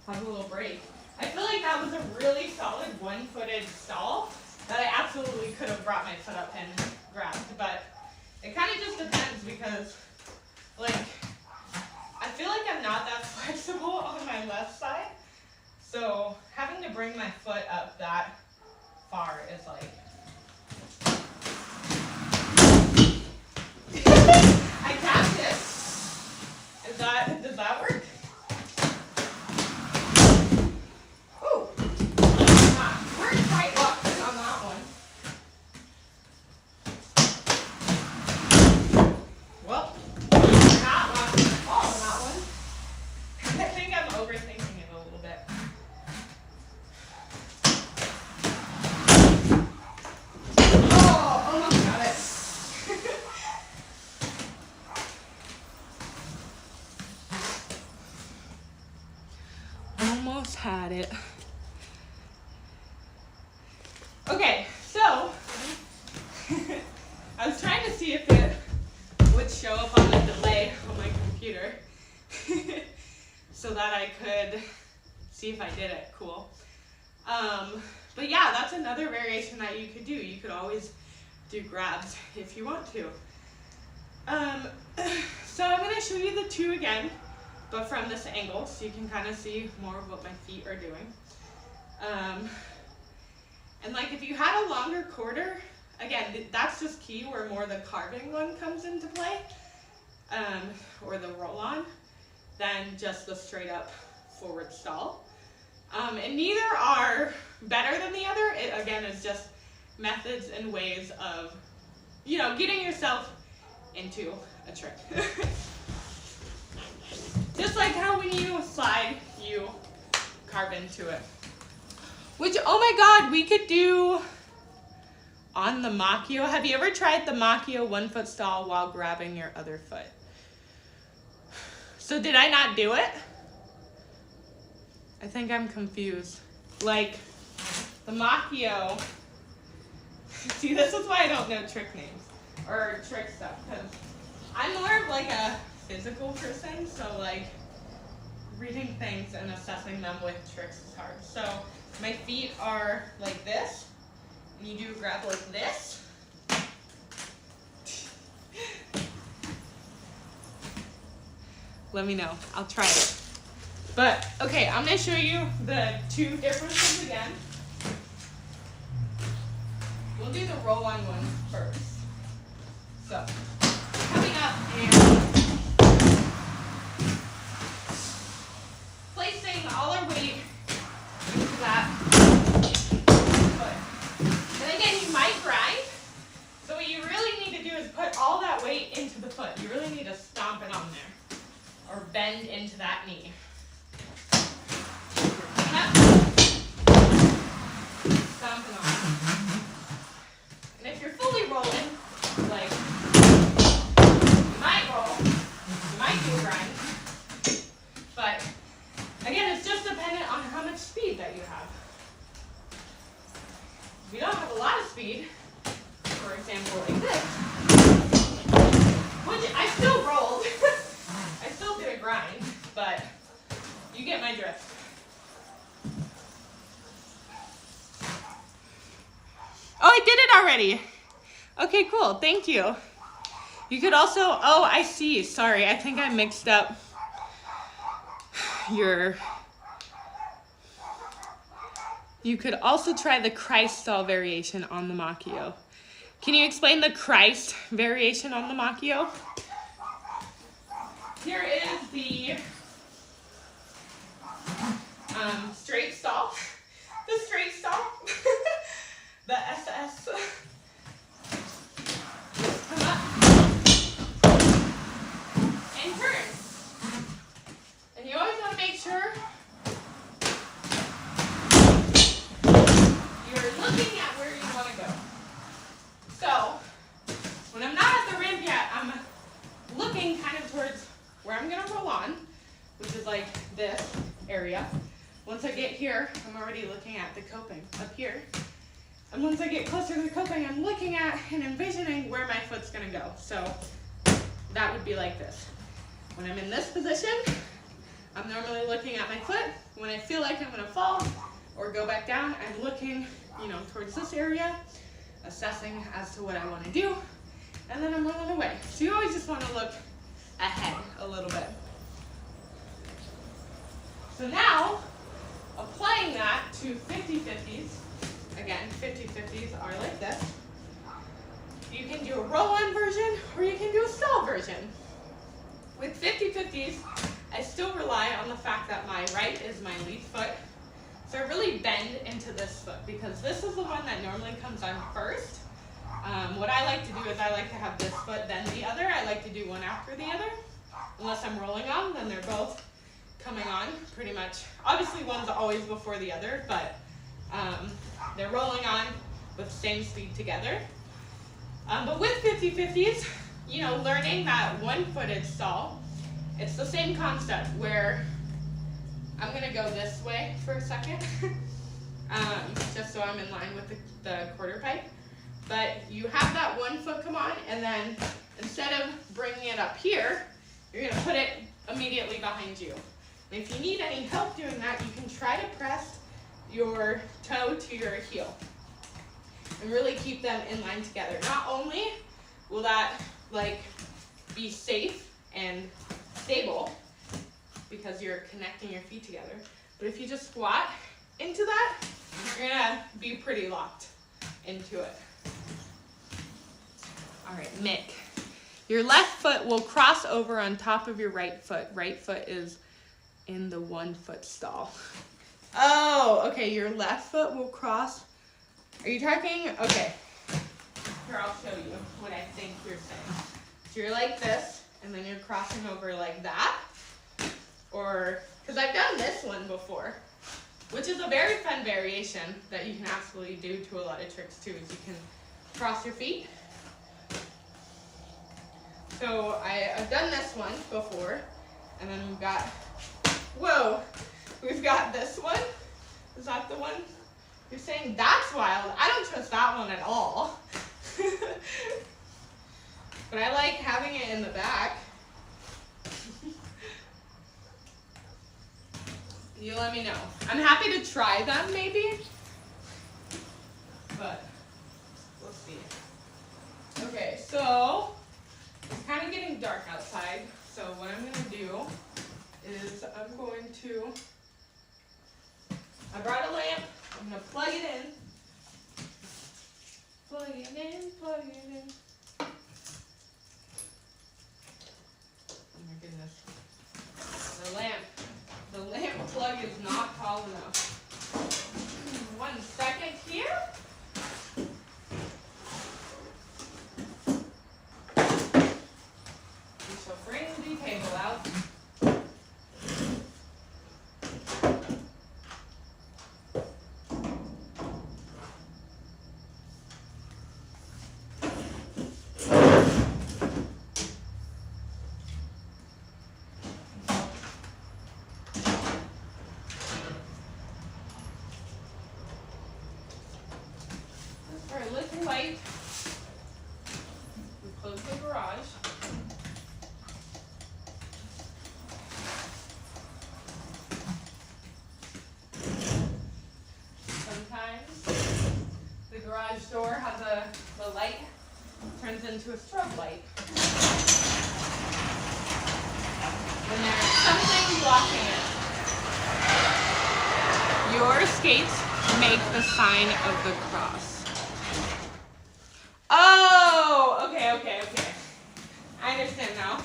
have a little break. I feel like that was a really solid one-footed stall that I absolutely could have brought my foot up and grabbed, but it kind of just depends because, like, I feel like I'm not that flexible on my left side, so having to bring my foot up that far is like... I tapped it. Does that work? Ooh. We're quite lucky on that one. Well, not lost at all on that one. I think I'm overthinking it a little bit. Oh, almost got it. Almost had it. Okay, so I was trying to see if it would show up on the delay on my computer so that I could see if I did it. Cool. But yeah, that's another variation that you could do. You could always do grabs if you want to. So I'm going to show you the two again. but from this angle, so you can kind of see more of what my feet are doing. And like if you had a longer quarter, again, that's just key where more the carving one comes into play, or the roll-on, than just the straight up forward stall. And neither are better than the other. It, again, is just methods and ways of, you know, getting yourself into a trick. Just like how when you slide, you carve into it. Which, oh my God, we could do on the Makio. Have you ever tried the Makio 1 foot stall while grabbing your other foot? So did I not do it? I think I'm confused. Like, the Makio, see, this is why I don't know trick names, or trick stuff, because I'm more of like a physical person, so like, reading things and assessing them with tricks is hard. So, my feet are like this, and you do grab like this. Let me know, I'll try it. But, okay, I'm going to show you the two differences again. We'll do the roll-on one first. So, coming up and placing all our weight into that foot. And again, you might grind. So what you really need to do is put all that weight into the foot. You really need to stomp it on there, or bend into that knee. Stomping on. And if you're fully rolling, like, you might roll, you might do grind, but again, it's just dependent on how much speed that you have. If you don't have a lot of speed, for example, like this, which I still rolled, I still did a grind, but you get my drift. Oh, I did it already. Okay, cool. Thank you. You could also, oh, I see. Sorry, I think I mixed up your, you could also try the Christ stall variation on the Makio. Can you explain the Christ variation on the Makio? Here is the straight stall. The straight stall. The SS. Come up and turn. And you always want to make sure you're looking at where you want to go. So, when I'm not at the ramp yet, I'm looking kind of towards where I'm going to roll on, which is like this area. Once I get here, I'm already looking at the coping up here. And once I get closer to the coping, I'm looking at and envisioning where my foot's gonna go. So that would be like this. When I'm in this position, I'm normally looking at my foot. When I feel like I'm gonna fall or go back down, I'm looking, you know, towards this area, assessing as to what I wanna do, and then I'm rolling away. So you always just wanna look ahead a little bit. So now, applying that to 50-50s, again, 50-50s are like this. You can do a roll-on version, or you can do a stall version. With 50-50s, I still rely on the fact that my right is my lead foot. So I really bend into this foot, because this is the one that normally comes on first. What I like to do is I like to have this foot, then the other. I like to do one after the other. Unless I'm rolling on, then they're both coming on pretty much. Obviously, one's always before the other, but they're rolling on with the same speed together. But with 50-50s, you know, learning that one-footed stall, it's the same concept where I'm going to go this way for a second, just so I'm in line with the quarter pipe. But you have that one foot come on, and then instead of bringing it up here, you're going to put it immediately behind you. And if you need any help doing that, you can try to press your toe to your heel and really keep them in line together. Not only will that like be safe and stable, because you're connecting your feet together. But if you just squat into that, you're gonna be pretty locked into it. All right, Mick. Your left foot will cross over on top of your right foot. Right foot is in the 1 foot stall. Oh, okay, your left foot will cross. Are you talking? Okay. Here, I'll show you what I think you're saying. So you're like this, and then you're crossing over like that. Or, because I've done this one before, which is a very fun variation that you can absolutely do to a lot of tricks too, is you can cross your feet. So I've done this one before, and then we've got, whoa, we've got this one. Is that the one? You're saying that's wild. I don't trust that one at all. But I like having it in the back. You let me know. I'm happy to try them maybe, but we'll see. Okay, so it's kind of getting dark outside, so what I'm gonna do is I'm going to, I brought a lamp, I'm gonna plug it in. Plug it in, plug it in. Oh my goodness. The lamp plug is not tall enough. 1 second here. We shall bring the table out. Light. We close the garage. Sometimes the garage door has the light turns into a strobe light. When there's something blocking it. Your skates make the sign of the cross. Oh, okay. I understand now.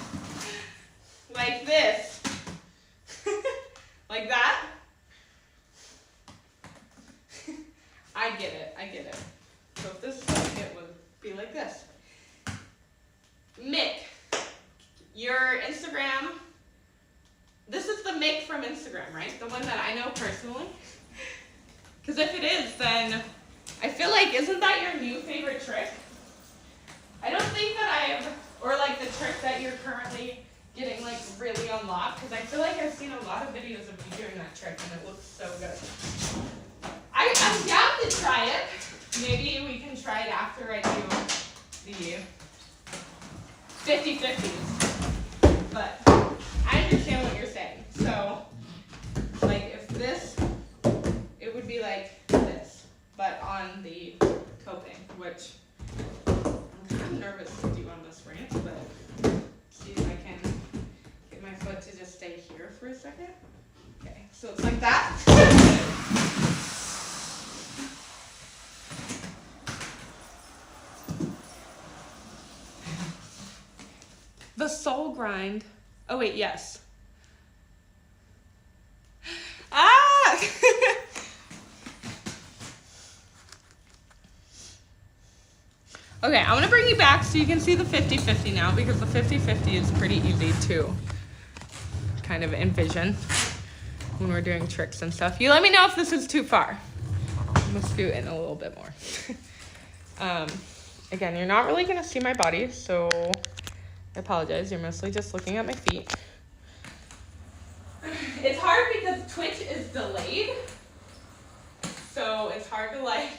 Like this. Like that. I get it. So if this is like it would be like this. Mick, your Instagram, this is the Mick from Instagram, right? The one that I know personally? Because if it is, then I feel like, isn't that your new favorite trick? I don't think that or like the trick that you're currently getting like really unlocked, because I feel like I've seen a lot of videos of you doing that trick and it looks so good. I'm down to try it. Maybe we can try it after I do the 50-50s. But I understand what you're saying. So, like if this, it would be like this, but on the coping, which I'm nervous to do on this ramp, but see if I can get my foot to just stay here for a second. Okay, so it's like that. The soul grind. Oh wait, yes. Ah! Okay, I want to bring you back so you can see the 50-50 now, because the 50-50 is pretty easy to kind of envision when we're doing tricks and stuff. You let me know if this is too far. I'm going to scoot in a little bit more. Again, you're not really going to see my body, so I apologize. You're mostly just looking at my feet. It's hard because Twitch is delayed, so it's hard to like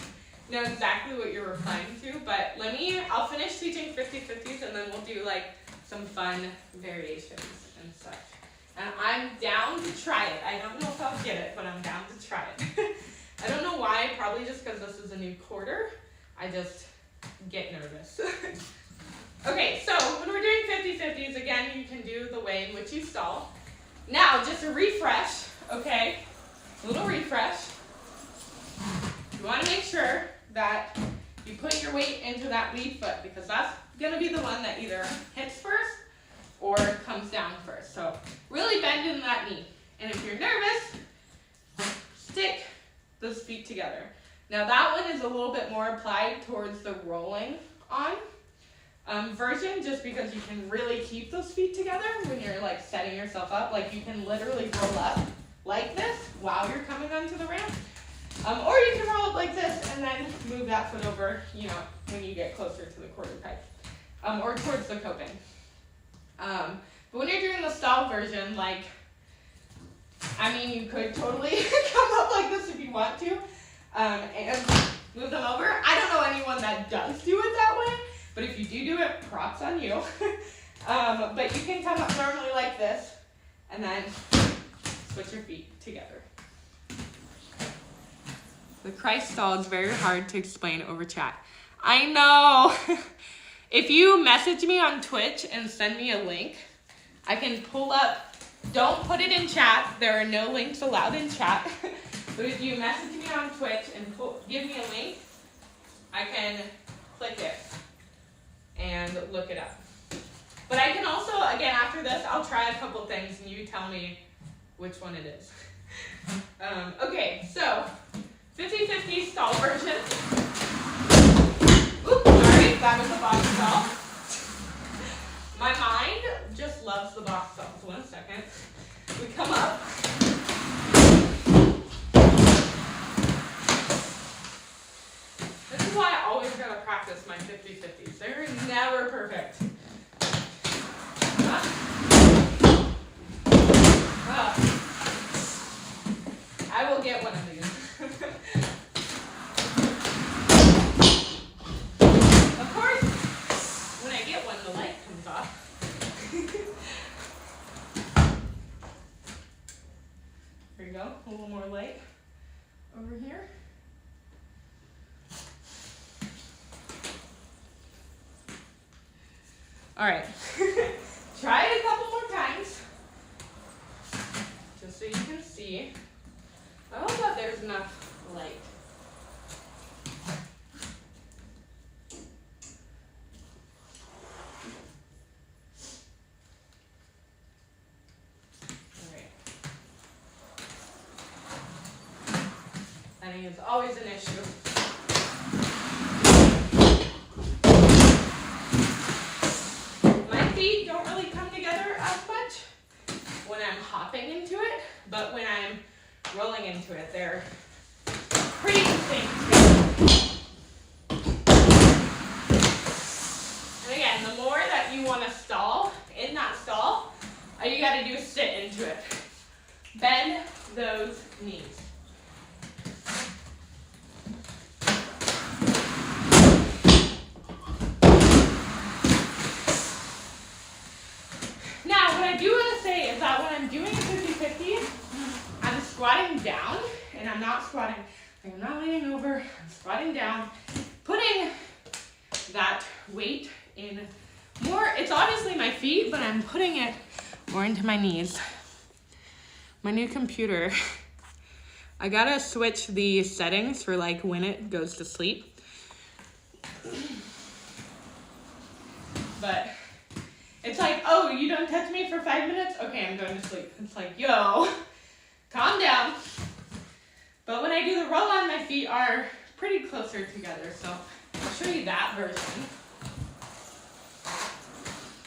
know exactly what you're replying to, but I'll finish teaching 50-50s and then we'll do like some fun variations and such. And I'm down to try it. I don't know if I'll get it, but I'm down to try it. I don't know why, probably just because this is a new quarter. I just get nervous. Okay, so when we're doing 50-50s, again, you can do the way in which you stall. Now, just a refresh, okay? A little refresh. You want to make sure that you put your weight into that lead foot because that's going to be the one that either hits first or comes down first. So really bend in that knee. And if you're nervous, stick those feet together. Now that one is a little bit more applied towards the rolling on version, just because you can really keep those feet together when you're like setting yourself up. Like you can literally roll up like this while you're coming onto the ramp. Or you can roll up like this and then move that foot over, you know, when you get closer to the quarter pipe. Or towards the coping. But when you're doing the stall version, like, I mean, you could totally come up like this if you want to, and move them over. I don't know anyone that does do it that way, but if you do it, props on you. But you can come up normally like this, and then switch your feet together. The Christ stall is very hard to explain over chat. I know. If you message me on Twitch and send me a link, I can pull up. Don't put it in chat. There are no links allowed in chat. But if you message me on Twitch and give me a link, I can click it and look it up. But I can also, again, after this, I'll try a couple things and you tell me which one it is. Okay, so 50-50 stall version. Oops, sorry, that was a box stall. My mind just loves the box stalls. 1 second. We come up. This is why I always gotta practice my 50-50s. They're never perfect. I will get one of these. Of course, when I get one, the light comes off. There you go, a little more light over here. All right, try it a couple more times, just so you can see. I hope that there's enough light. All right. Setting is always an issue. My feet don't really come together as much when I'm hopping into it, but when I'm rolling into it, they're pretty distinct. And again, the more that you want to stall in that stall, all you got to do is sit into it. Bend those knees. Now, what I do want to say is that when I'm doing a 50-50, I'm squatting down, and I'm not squatting, I'm not leaning over, I'm squatting down, putting that weight in more, it's obviously my feet, but I'm putting it more into my knees. My new computer, I gotta switch the settings for like when it goes to sleep. But it's like, oh, you don't touch me for 5 minutes? Okay, I'm going to sleep. It's like, yo, calm down. But when I do the roll on, my feet are pretty closer together. So I'll show you that version.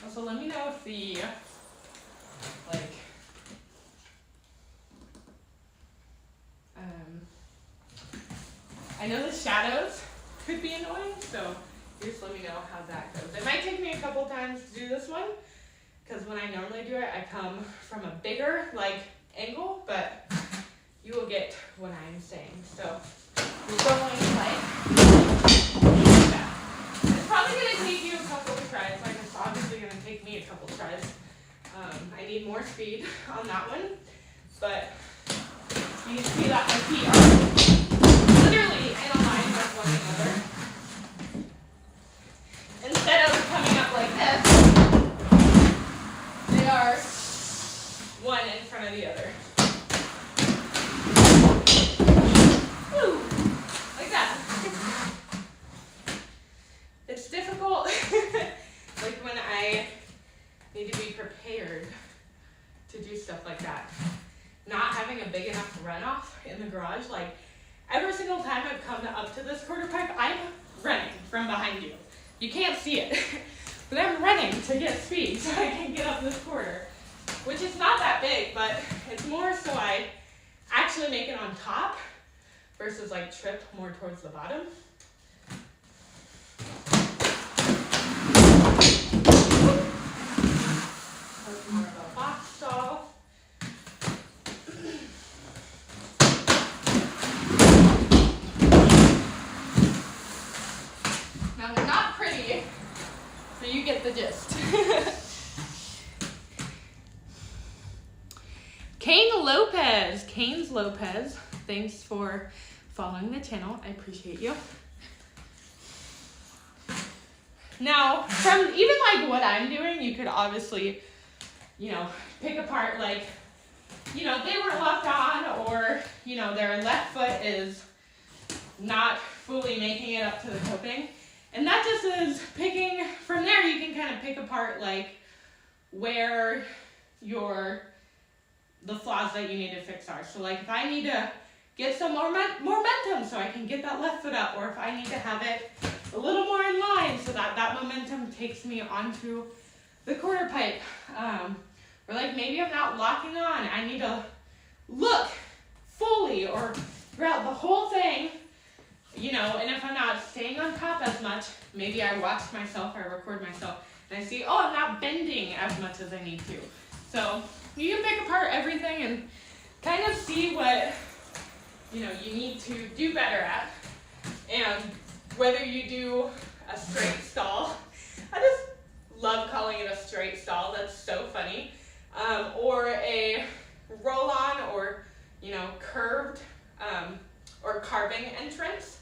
Also, let me know if the, I know the shadows could be annoying, so just let me know how that goes. It might take me a couple times to do this one, because when I normally do it, I come from a bigger, angle, but you will get what I'm saying. So, rolling like that. It's probably going to take you a couple of tries. It's obviously going to take me a couple of tries. I need more speed on that one, but you can see that my feet are literally in a line with one another. Instead of coming up like this, they are one in front in the garage, like every single time I've come up to this quarter pipe, I'm running from behind you. You can't see it, but I'm running to get speed so I can get up this quarter, which is not that big, but it's more so I actually make it on top versus like trip more towards the bottom. That's more of a box stall. Now they're not pretty, but you get the gist. Canes Lopez, thanks for following the channel. I appreciate you. Now, from even like what I'm doing, you could obviously, you know, pick apart like, you know, they were locked on, or, you know, their left foot is not fully making it up to the coping. And that just is picking, from there you can kind of pick apart like where the flaws that you need to fix are. So like if I need to get some more momentum so I can get that left foot up, or if I need to have it a little more in line so that that momentum takes me onto the quarter pipe. Or like maybe I'm not locking on, I need to look fully or throughout the whole thing, you know, and if I'm not staying on top as much, maybe I watch myself, I record myself, and I see, oh, I'm not bending as much as I need to. So you can pick apart everything and kind of see what, you know, you need to do better at. And whether you do a straight stall, I just love calling it a straight stall, that's so funny, or a roll-on, or, you know, curved or carving entrance.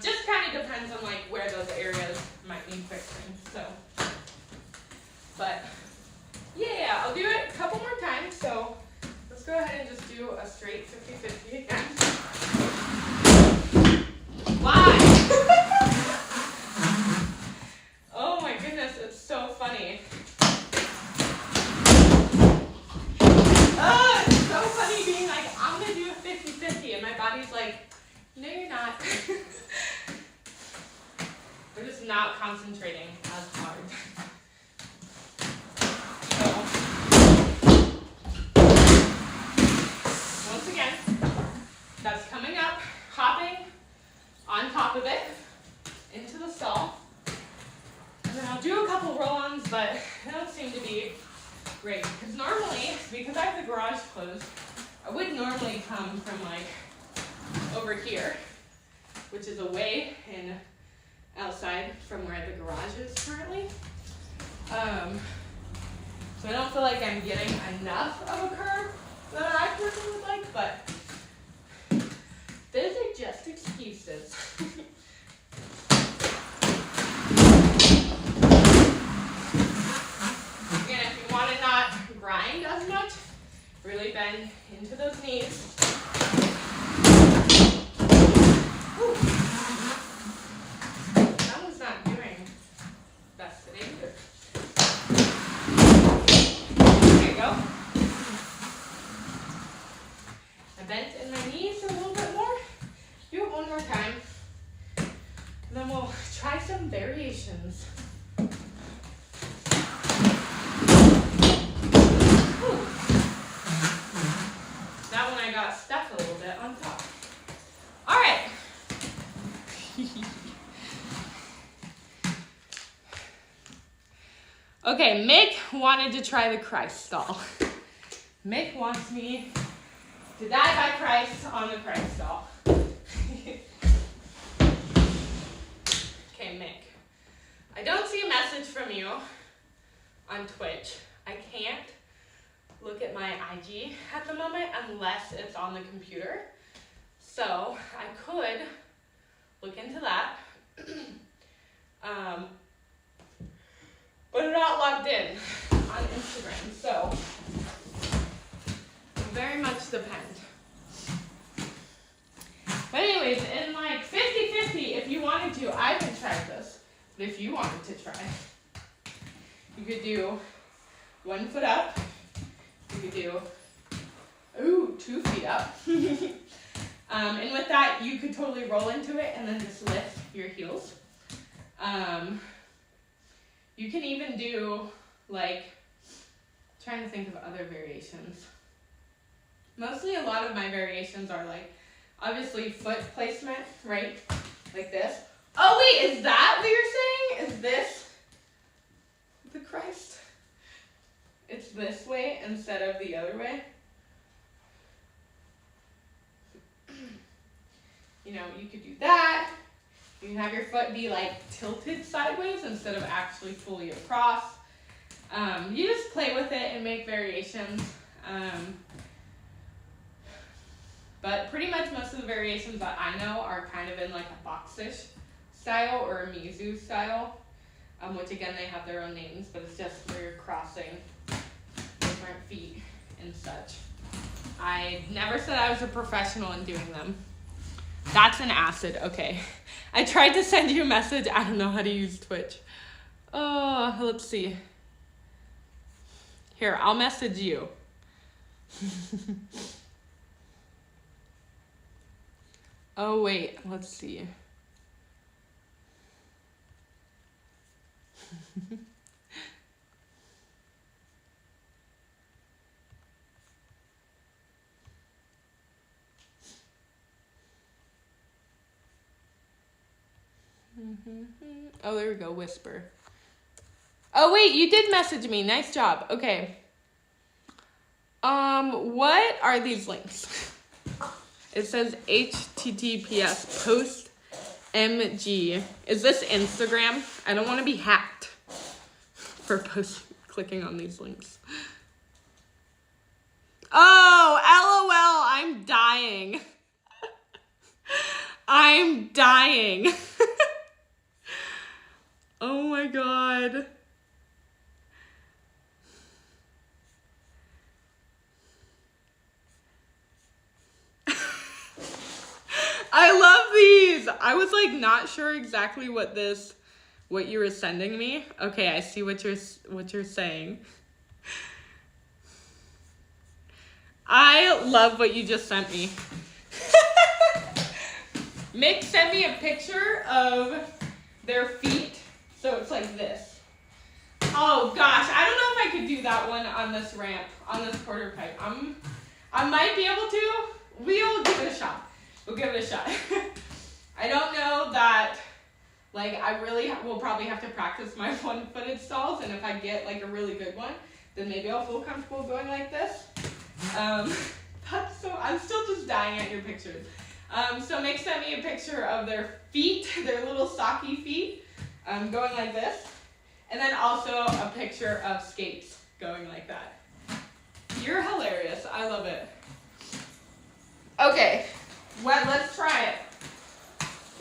Just kind of depends on like where those areas might need fixing. So, but yeah, I'll do it a couple more times. So let's go ahead and just do a straight 50-50 again. Why? Oh my goodness, it's so funny. Oh, it's so funny being like, I'm gonna do a 50-50, and my body's like, no, you're not. We're just not concentrating as hard. So, once again, that's coming up, hopping on top of it into the stall. And then I'll do a couple roll-ons, but they don't seem to be great. Because normally, because I have the garage closed, I would normally come from like over here, which is away and outside from where the garage is currently. So I don't feel like I'm getting enough of a curve that I personally would like, but those are just excuses. Again, if you want to not grind as much, really bend into those knees. Whew. That one's not doing best today either. There you go. I bent in my knees a little bit more. Do it one more time. And then we'll try some variations. Whew. That one I got stuck a little bit on top. All right. Okay, Mick wanted to try the Christ stall. Mick wants me to die by Christ on the Christ stall. Okay, Mick. I don't see a message from you on Twitch. I can't look at my IG at the moment unless it's on the computer. So I could look into that. But I'm not logged in on Instagram, so very much depend. But anyways, in like 50-50, if you wanted to, I haven't tried this, but if you wanted to try, you could do one foot up, you could do, ooh, 2 feet up. And with that, you could totally roll into it and then just lift your heels. You can even do, like, trying to think of other variations. Mostly a lot of my variations are, like, obviously foot placement, right? Like this. Oh, wait, is that what you're saying? Is this the Christ? It's this way instead of the other way. You know, you could do that. You can have your foot be like tilted sideways instead of actually fully across. You just play with it and make variations. But pretty much most of the variations that I know are kind of in like a boxish style or a Mizou style, which again, they have their own names, but it's just where you're crossing different feet and such. I never said I was a professional in doing them. That's an acid, okay. I tried to send you a message. I don't know how to use Twitch. Oh, let's see. Here, I'll message you. Oh, wait, let's see. Oh, there we go, whisper. Oh, wait, you did message me. Nice job. Okay. What are these links? It says HTTPS post MG. Is this Instagram? I don't want to be hacked for clicking on these links. Oh, LOL, I'm dying. I'm dying. Oh my God. I love these. I was like not sure exactly what you were sending me. Okay, I see what you're saying. I love what you just sent me. Mick sent me a picture of their feet, so it's like this. Oh gosh, I don't know if I could do that one on this ramp, on this quarter pipe. I might be able to. We'll give it a shot. We'll give it a shot. I don't know that, like, I really will probably have to practice my one-footed stalls, and if I get, like, a really good one, then maybe I'll feel comfortable going like this. I'm still just dying at your pictures. So Mick sent me a picture of their feet, their little stocky feet, going like this, and then also a picture of skates going like that. You're hilarious. I love it. Okay. Well, let's try it.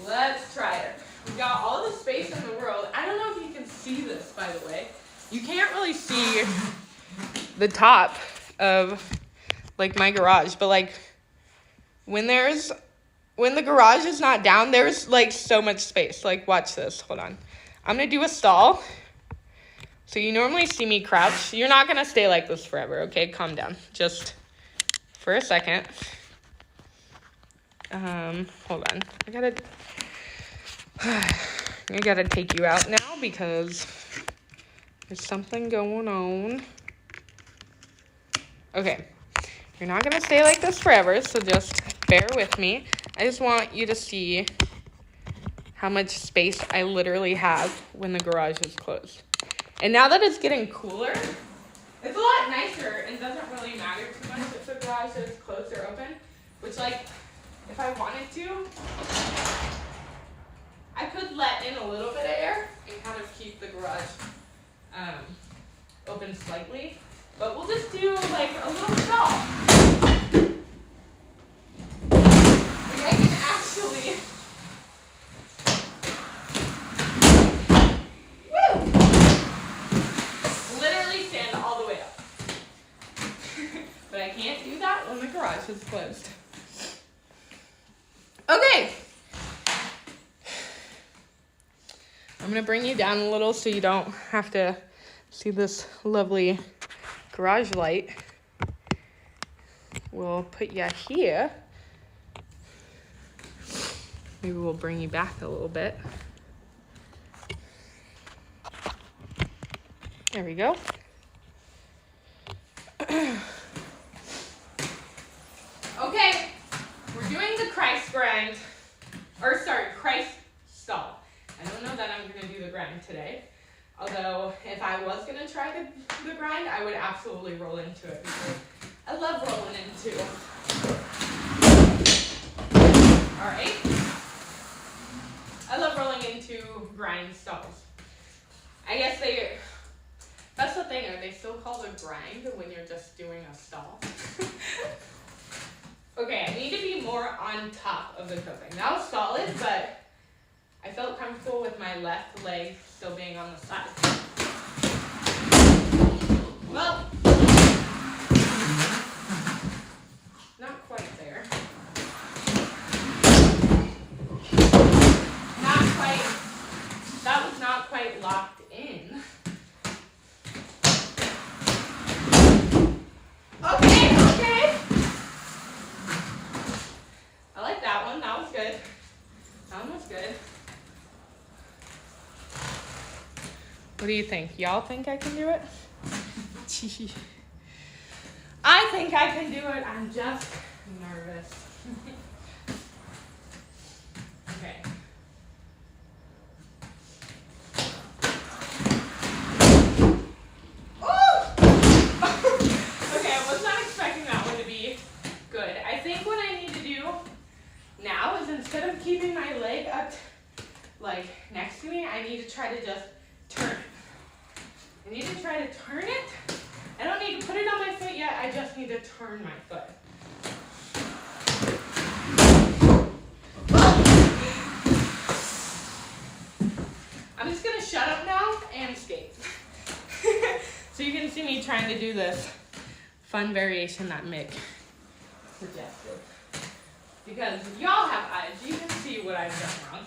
Let's try it. We got all the space in the world. I don't know if you can see this, by the way. You can't really see the top of, like, my garage, but, like, when the garage is not down, there's, like, so much space. Like, watch this. Hold on. I'm going to do a stall. So you normally see me crouch. You're not going to stay like this forever, okay? Calm down. Just for a second. Hold on. I gotta take you out now because there's something going on. Okay. You're not gonna stay like this forever, so just bear with me. I just want you to see how much space I literally have when the garage is closed. And now that it's getting cooler, it's a lot nicer and doesn't really matter too much if the garage is closed or open, which, like, if I wanted to, I could let in a little bit of air and kind of keep the garage open slightly. But we'll just do like a little stall. Like I can actually, literally stand all the way up. But I can't do that when the garage is closed. Okay. I'm going to bring you down a little so you don't have to see this lovely garage light. we'll put you here. Maybe we'll bring you back a little bit. There we go. Okay, we're doing the Christ grind, or sorry, Christ stall. I don't know that I'm gonna do the grind today. Although, if I was gonna try the grind, I would absolutely roll into it because I love rolling into. All right. I love rolling into grind stalls. I guess that's the thing, are they still called a grind when you're just doing a stall? Okay, I need to be more on top of the coping. That was solid, but I felt comfortable with my left leg still being on the side. Well, not quite there. Not quite, that was not quite locked in. Okay. I like that one, that was good. That one was good. What do you think? Y'all think I can do it? I think I can do it. I'm just nervous. Okay. Okay, I was not expecting that one to be good. I think what I need to do now is instead of keeping my leg up like next to me, I need to try to just turn it. I need to try to turn it. I don't need to put it on my foot yet, I just need to turn my foot. I'm just gonna shut up now and skate. So you can see me trying to do this fun variation that Mick suggested. Because y'all have eyes, you can see what I've done wrong.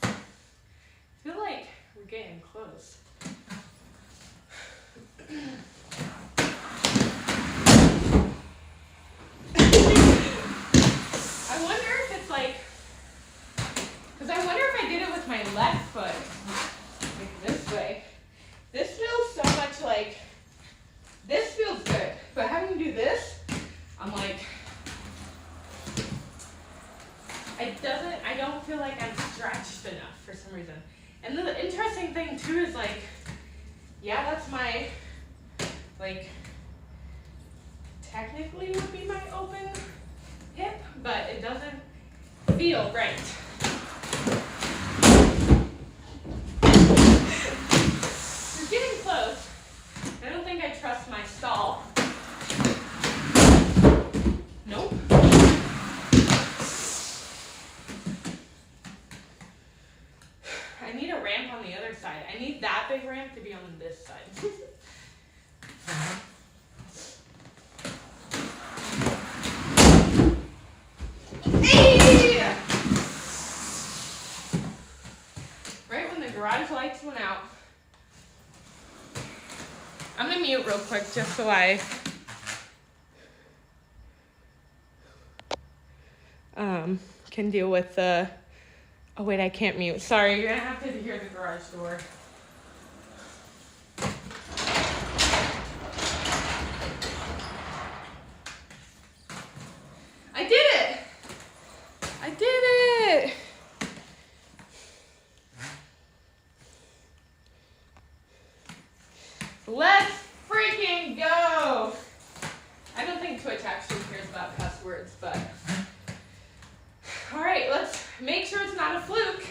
I feel like we're getting close. I wonder if it's like, because I wonder if I did it with my left foot, like this way. This feels so much like, this feels good, but having to do this, I'm like, I don't feel like I'm stretched enough for some reason. And then the interesting thing too is like, yeah, that's my, like, technically would be my open hip, but it doesn't feel right. We're getting close. I don't think I trust my stall. Nope. I need a ramp on the other side. I need that big ramp to be on this side. Hey! Right when the garage lights went out. I'm gonna mute real quick just so I can deal with the, oh wait, I can't mute. Sorry, you're gonna have to hear the garage door. I did it! I did it! Let's freaking go! I don't think Twitch actually cares about cuss words, but... Alright, let's make sure it's not a fluke.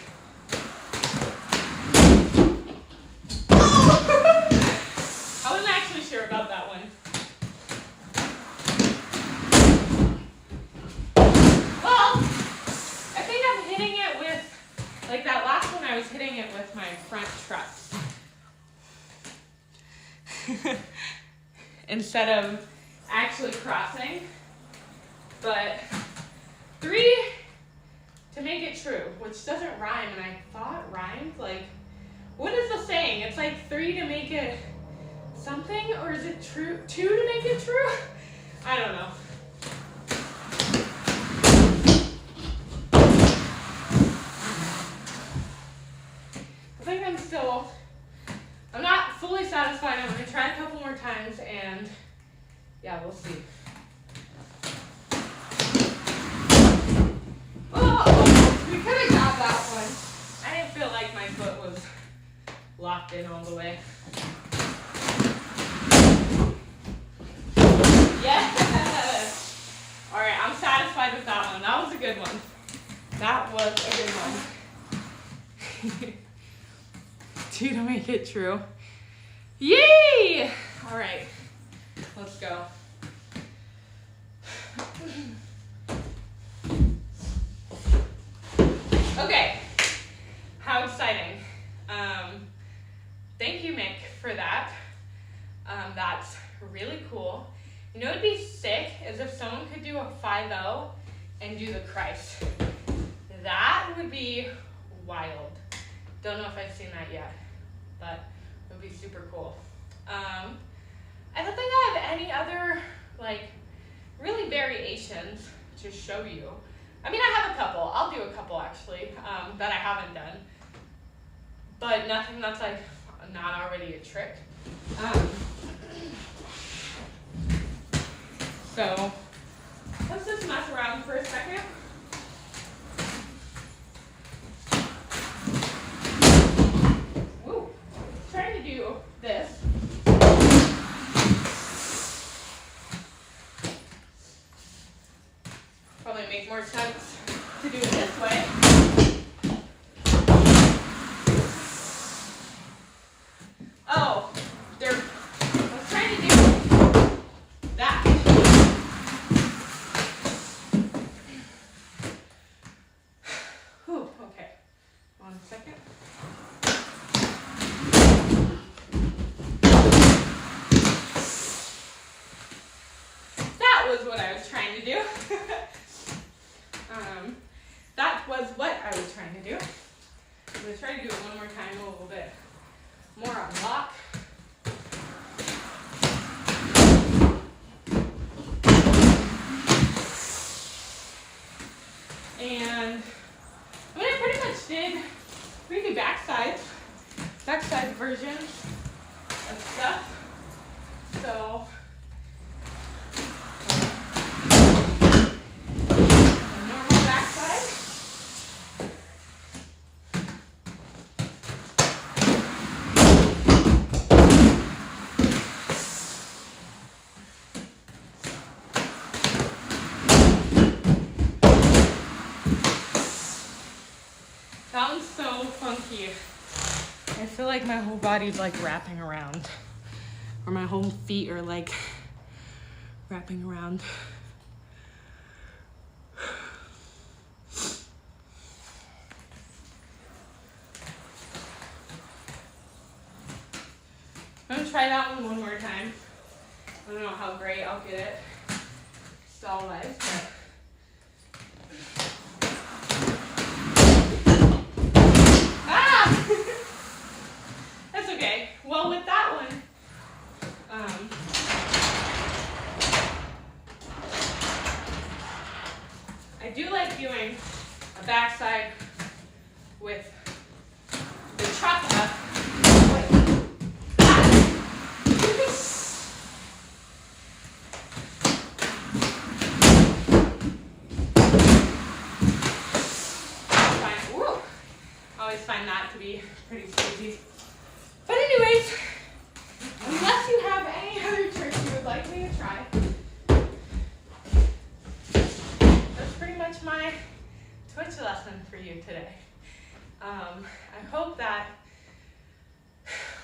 Oh! I wasn't actually sure about that one. Well, I think I'm hitting it with, like that last one I was hitting it with my front trucks. Instead of actually crossing. But 3 to make it true, which doesn't rhyme, and I thought rhymed. Like, what is the saying? It's like 3 to make it something, or is it true? 2 to make it true? I don't know. I think I'm not fully satisfied. I'm gonna try a couple more times, and yeah, we'll see. Oh, we could have got that one. I didn't feel like my foot was locked in all the way. Yes! All right, I'm satisfied with that one. That was a good one. That was a good one. 2 to make it true. Yay! All right, let's go. Okay, how exciting. Thank you, Mick, for that. That's really cool. You know what would be sick is if someone could do a 5-0 and do the Christ. That would be wild. Don't know if I've seen that yet, but it would be super cool. I don't think I have any other, like, really variations to show you. I mean, I have a couple. I'll do a couple, actually, that I haven't done. But nothing that's, like, not already a trick. So, let's just mess around for a second. Woo. Trying to do this. Probably make more sense to do it this way. Oh, I was trying to do that. Whew, okay, 1 second. That was what I was trying to do. That was what I was trying to do. I'm going to try to do it one more time, a little bit more on lock. And I mean, I pretty much did pretty backside versions of stuff. So normal backside. That one's so funky. I feel like my whole body's like wrapping around. Or my whole feet are like wrapping around. I'm gonna try that one more time. I don't know how great I'll get it stall-wise, but that's okay. Well, with that one, I do like doing a backside with the chop up. I always find that to be pretty easy. But anyways, unless you have any other tricks you would like me to try, that's pretty much my Twitch lesson for you today. I hope that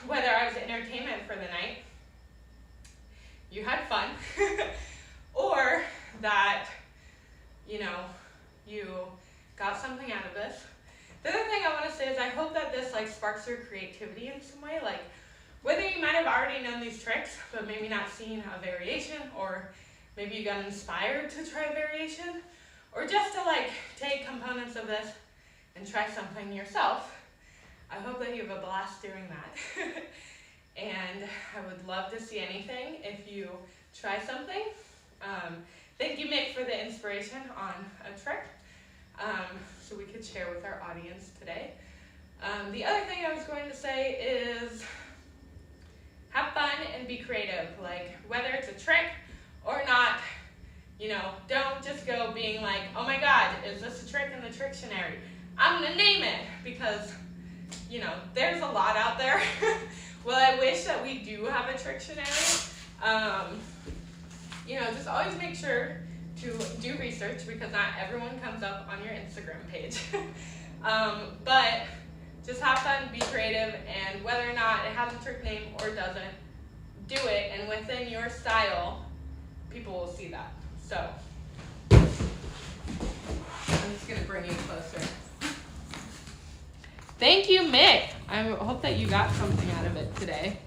whether I was entertainment for the night, you had fun, or that, you know, you got something out of this. The other thing I want to say is I hope that this like sparks your creativity in some way. Like whether you might have already known these tricks, but maybe not seen a variation, or maybe you got inspired to try a variation, or just to like take components of this and try something yourself, I hope that you have a blast doing that. And I would love to see anything if you try something. Thank you, Mick, for the inspiration on a trick, so we could share with our audience today. The other thing I was going to say is have fun and be creative. Like, whether it's a trick or not, you know, don't just go being like, oh my God, is this a trick in the Trictionary? I'm gonna name it, because, you know, there's a lot out there. Well, I wish that we do have a Trictionary. You know, just always make sure to do research, because not everyone comes up on your Instagram page. But just have fun, be creative, and whether or not it has a trick name or doesn't, do it, and within your style, people will see that. So, I'm just gonna bring you closer. Thank you, Mick. I hope that you got something out of it today.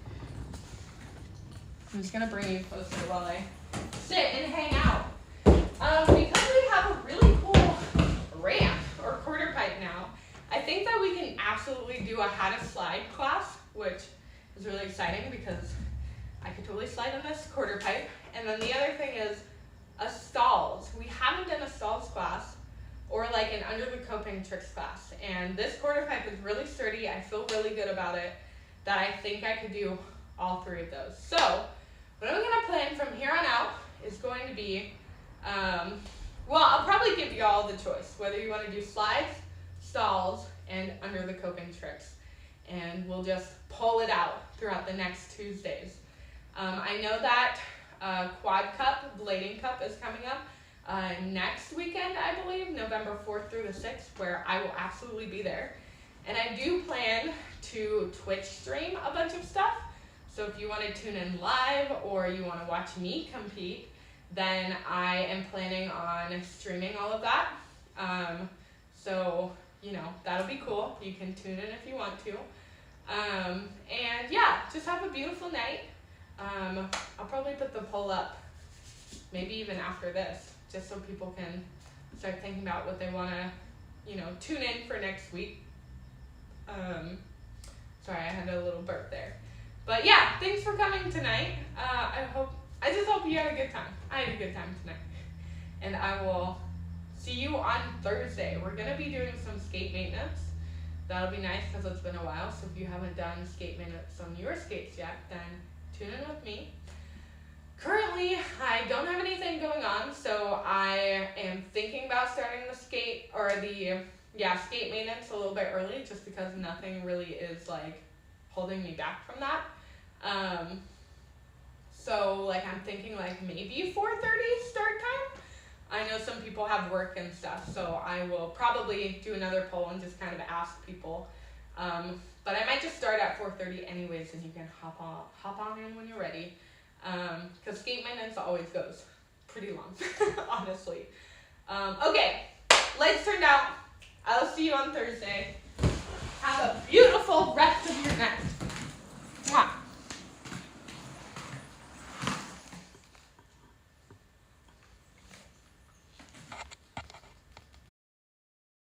I'm just gonna bring you closer while I sit and hang out. Because we have a really cool ramp or quarter pipe now, I think that we can absolutely do a how to slide class, which is really exciting because I could totally slide on this quarter pipe. And then the other thing is a stalls. We haven't done a stalls class or like an under the coping tricks class. And this quarter pipe is really sturdy. I feel really good about it, that I think I could do all three of those. So what I'm gonna plan from here on out is going to be, well, I'll probably give you all the choice, whether you wanna do slides, stalls, and under the coping tricks. And we'll just pull it out throughout the next Tuesdays. I know that Quad Cup, Blading Cup is coming up next weekend, I believe, November 4th through the 6th, where I will absolutely be there. And I do plan to Twitch stream a bunch of stuff. So if you want to tune in live or you want to watch me compete, then I am planning on streaming all of that. So, you know, that'll be cool. You can tune in if you want to. And yeah, just have a beautiful night. I'll probably put the poll up maybe even after this, just so people can start thinking about what they want to, you know, tune in for next week. Sorry, I had a little burp there. But yeah, thanks for coming tonight. I just hope you had a good time. I had a good time tonight. And I will see you on Thursday. We're going to be doing some skate maintenance. That'll be nice because it's been a while. So if you haven't done skate maintenance on your skates yet, then tune in with me. Currently, I don't have anything going on, so I am thinking about starting the skate maintenance a little bit early, just because nothing really is like holding me back from that. So like I'm thinking like maybe 4:30 start time. I know some people have work and stuff, so I will probably do another poll and just kind of ask people. But I might just start at 4:30 anyways, and you can hop on in when you're ready. Because skate maintenance always goes pretty long, honestly. Okay, lights turned out. I'll see you on Thursday. Have a beautiful rest of your night. Mwah.